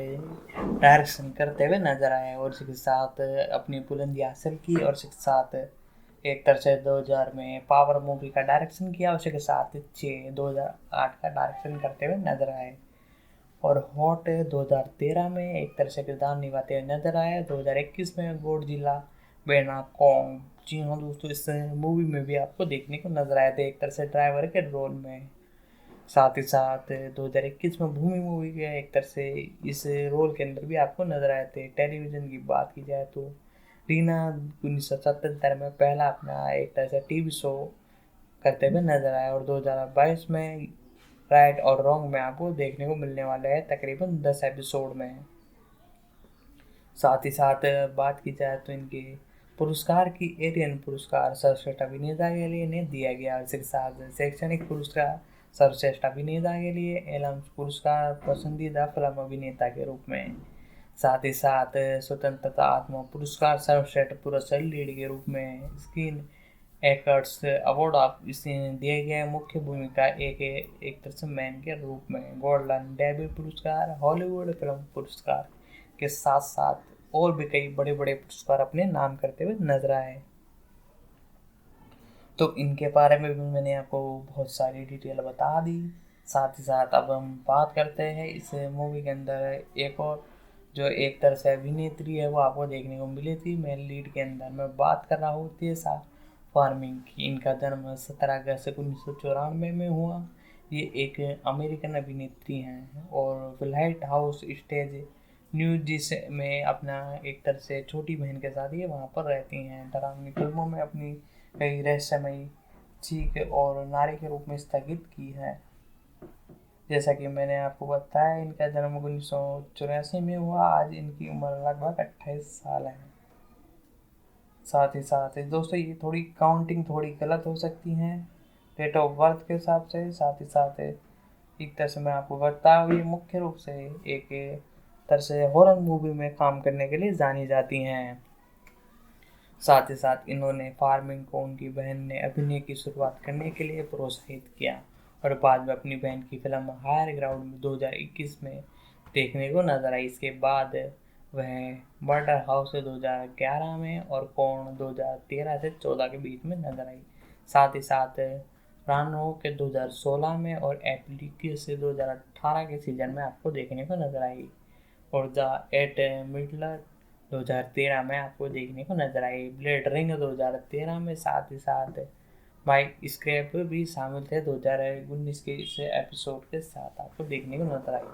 डायरेक्शन करते हुए नजर आए और इसके साथ अपनी बुलंदी हासिल की। और इसके साथ एक तरह से 2000 में पावर मूवी का डायरेक्शन किया। उसी के साथ 2008 का डायरेक्शन करते हुए नजर आए। और हॉट 2013 में एक तरह से किरदार निभाते हुए नजर आए। 2021 में गॉडजिला बेना कॉन्ग, जी हाँ दोस्तों, इस मूवी में भी आपको देखने को नजर आए थे एक तरह से ड्राइवर के रोल में। साथ ही साथ 2021 में भूमि मूवी के एक तरह से इस रोल के अंदर भी आपको नजर आए थे। टेलीविज़न की बात की जाए तो रीना 1977 में पहला अपना एक तरह से टीवी शो करते हुए नजर आया। और 2022 में राइट और रॉन्ग में आपको देखने को मिलने वाला है तकरीबन 10 एपिसोड में। साथ ही साथ बात की जाए तो इनके पुरस्कार की एरियन पुरस्कार सर्वश्रेष्ठ अभिनेता के लिए इन्हें दिया गया। इसके साथ शैक्षणिक पुरस्कार सर्वश्रेष्ठ अभिनेता के लिए एलम पुरस्कार पसंदीदा फिल्म अभिनेता के रूप में। साथ ही साथ स्वतंत्रता आत्मा पुरस्कार सर्वश्रेष्ठ पुरुष लीड के रूप में। स्क्रीन एक्टर्स अवार्ड आप इसे दिए गए मुख्य भूमिका एक तरह से मैन के रूप में। गोल्डन डेब्यू पुरस्कार हॉलीवुड फिल्म पुरस्कार के साथ साथ और भी कई बड़े बड़े पुरस्कार अपने नाम करते हुए नजर आए। तो इनके बारे में भी मैंने आपको बहुत सारी डिटेल बता दी। साथ ही साथ अब हम बात करते हैं इस मूवी के अंदर एक और जो एक तरह से अभिनेत्री है वो आपको देखने को मिली थी मेन लीड के अंदर। मैं बात कर रहा हूँ तिशा फार्मिंग की। इनका जन्म 17 अगस्त 1994 में हुआ। ये एक अमेरिकन अभिनेत्री हैं और लाइट हाउस स्टेज न्यूजिस में अपना एक तरह से छोटी बहन के साथ ये वहाँ पर रहती हैं। डरावनी फिल्मों में अपनी कई रहस्यमयी चीख और नारी के रूप में स्थगित की है। जैसा कि मैंने आपको बताया इनका जन्म 1984 में हुआ। आज इनकी उम्र लगभग 28 साल है। साथ ही साथ दोस्तों ये थोड़ी काउंटिंग थोड़ी गलत हो सकती है डेट ऑफ बर्थ के हिसाब से। साथ ही साथ एक तरह से मैं आपको बताया हुआ ये मुख्य रूप से एक तरह से हॉरर मूवी में काम करने के लिए जानी जाती हैं। साथ ही साथ इन्होंने फार्मिंग को उनकी बहन ने अभिनय की शुरुआत करने के लिए प्रोत्साहित किया और बाद में अपनी बहन की फिल्म हायर ग्राउंड में 2021 में देखने को नजर आई। इसके बाद वह मर्डर हाउस 2011 में और कौन 2013 से 14 के बीच में नजर आई। साथ ही साथ रानो के 2016 में और एप्लीकी से 2018 के सीजन में आपको देखने को नजर आई और द एट मिडलर 2013 में आपको देखने को नजर आई। ब्लेड रिंग 2013 में। साथ ही साथ माइक स्क्रैप भी शामिल थे 2019 के इस एपिसोड के साथ आपको देखने को नजर आई।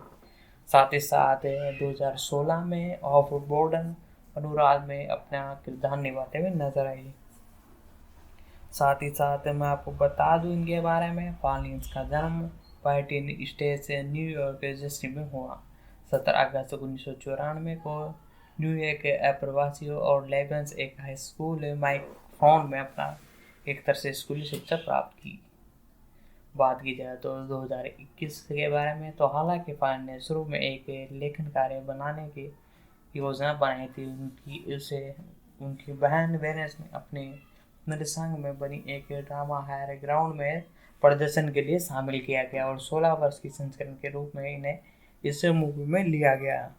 साथ ही साथ 2016 में ऑफ बोर्डन अनुराग में अपना किरदार निभाते हुए नजर आई। साथ ही साथ मैं आपको बता दूं इनके बारे में पॉलिन्स का जन्म वाइटिन स्टेट से न्यूयॉर्क जर्सी में हुआ 17 अगस्त 1994 को। न्यूयॉर्क के अप्रवासी और लेबन्स एक हाई स्कूल माइक फ्रॉन्ड में अपना एक तरह से स्कूली शिक्षा प्राप्त की। बात की जाए तो 2021 के बारे में तो हालांकि फाइन ने शुरू में एक लेखन कार्य बनाने की योजना बनाई थी। उनकी बहन वेनेस ने अपने निर्देशांक में बनी एक ड्रामा हायर ग्राउंड में प्रदर्शन के लिए शामिल किया गया और 16 वर्ष की संस्करण के रूप में इन्हें इस मूवी में लिया गया।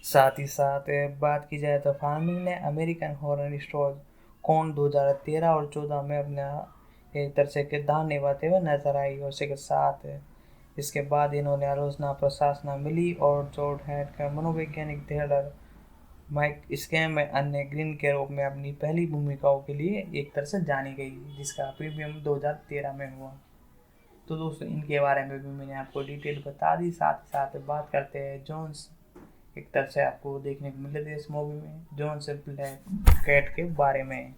साथ ही साथ बात की जाए तो फार्मिंग ने अमेरिकन हॉरर स्टोरी कौन 2013 और 14 में अपना एक तरह से किरदार निभाते हुए नजर आई और इसके साथ इसके बाद इन्होंने आलोचना प्रशासना मिली और जॉर्ज हेड का मनोवैज्ञानिक थ्रिलर माइक स्कैम में अन्य ग्रीन के रूप में अपनी पहली भूमिकाओं के लिए एक तरह से जानी गई जिसका प्रीमियम 2013 में हुआ। तो दोस्तों इनके बारे में भी मैंने आपको डिटेल बता दी। साथ ही साथ बात करते हैं जोन्स एक तरह से आपको देखने को मिले थे इस मूवी में जोन्स ब्लैक कैट के बारे में।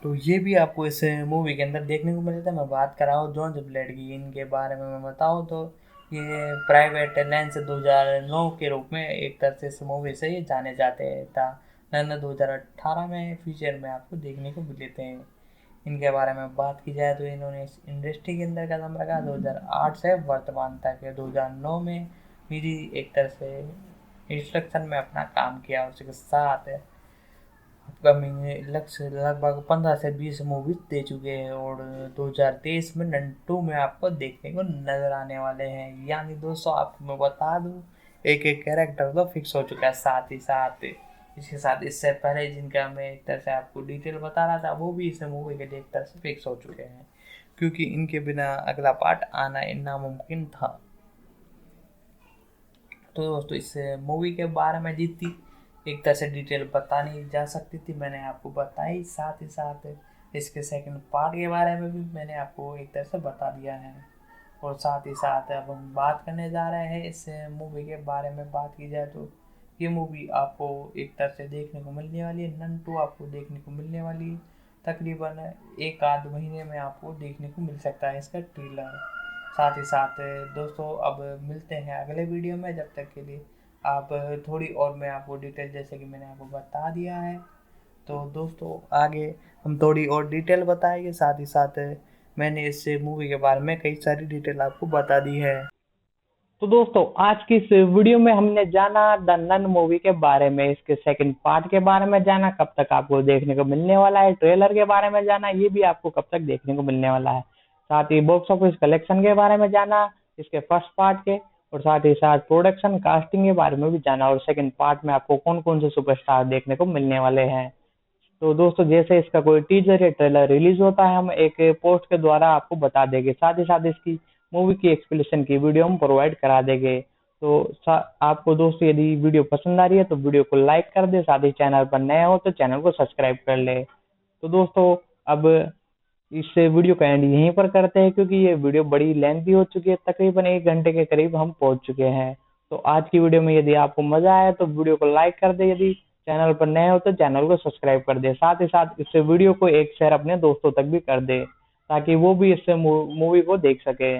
तो ये भी आपको इस मूवी के अंदर देखने को मिले थे। मैं बात कर रहा हूँ जोन्स ब्लेड की। इनके बारे में मैं बताऊँ तो ये प्राइवेट लेंस 2009 के रूप में एक तरह से इस मूवी से ये जाने जाते था। नन 2018 में फीचर में आपको देखने को मिले थे। इनके बारे में बात की जाए तो इन्होंने इस इंडस्ट्री के अंदर कदम रखा 2008 से वर्तमान तक। 2009 में मेरी एक तरह से इंस्ट्रक्शन में अपना काम किया और उसके साथ अपकमिंग लक्ष्य लगभग 15 से 20 मूवीज दे चुके हैं और 2023 में नंटू में आपको देखने को नजर आने वाले हैं। यानी दोस्तों आपको मैं बता दूं एक एक कैरेक्टर तो फिक्स हो चुका है। साथ ही साथ इसके साथ इससे पहले जिनका मैं एक तरह से आपको डिटेल बता रहा था वो भी इस मूवी के लिए एक तरह से फिक्स हो चुके हैं क्योंकि इनके बिना अगला पार्ट आना नामुमकिन था। तो दोस्तों इस मूवी के बारे में जितनी एक तरह से डिटेल बतानी जा सकती थी मैंने आपको बताई। साथ ही साथ इसके सेकंड पार्ट के बारे में भी मैंने आपको एक तरह से बता दिया है और साथ ही साथ अब हम बात करने जा रहे हैं इस मूवी के बारे में। बात की जाए तो ये मूवी आपको एक तरह से देखने को मिलने वाली है। नंटू आपको देखने को मिलने वाली है तकरीबन एक आध महीने में आपको देखने को मिल सकता है इसका ट्रेलर। साथ ही साथ दोस्तों अब मिलते हैं अगले वीडियो में। जब तक के लिए आप थोड़ी और मैं आपको डिटेल जैसे कि मैंने आपको बता दिया है तो दोस्तों आगे हम थोड़ी और डिटेल बताएंगे। साथ ही साथ मैंने इस मूवी के बारे में कई सारी डिटेल आपको बता दी है। तो दोस्तों आज की इस वीडियो में हमने जाना द नन मूवी के बारे में, इसके सेकंड पार्ट के बारे में जाना, कब तक आपको देखने को मिलने वाला है, ट्रेलर के बारे में जाना, ये भी आपको कब तक देखने को मिलने वाला है। साथ ही बॉक्स ऑफिस कलेक्शन के बारे में जाना इसके फर्स्ट पार्ट के और साथ ही साथ प्रोडक्शन कास्टिंग के बारे में भी जाना और सेकंड पार्ट में आपको कौन कौन से सुपरस्टार देखने को मिलने वाले हैं। तो दोस्तों जैसे इसका कोई टीजर या ट्रेलर रिलीज होता है हम एक पोस्ट के द्वारा आपको बता देंगे, साथ ही साथ इसकी मूवी की एक्सप्लेनेशन की वीडियो हम प्रोवाइड करा देंगे। तो आपको दोस्तों यदि वीडियो पसंद आ रही है तो वीडियो को लाइक कर दे, साथ ही चैनल पर नए हो तो चैनल को सब्सक्राइब कर ले। तो दोस्तों अब इस वीडियो का एंड यहीं पर करते हैं क्योंकि ये वीडियो बड़ी लेंथी हो चुकी है, तकरीबन 1 घंटे के करीब हम पहुंच चुके हैं। तो आज की वीडियो में यदि आपको मजा आया तो वीडियो को लाइक कर दे, यदि चैनल पर नए हो तो चैनल को सब्सक्राइब कर दे, साथ ही साथ इस वीडियो को एक शेयर अपने दोस्तों तक भी कर दे ताकि वो भी इस मूवी को देख सके।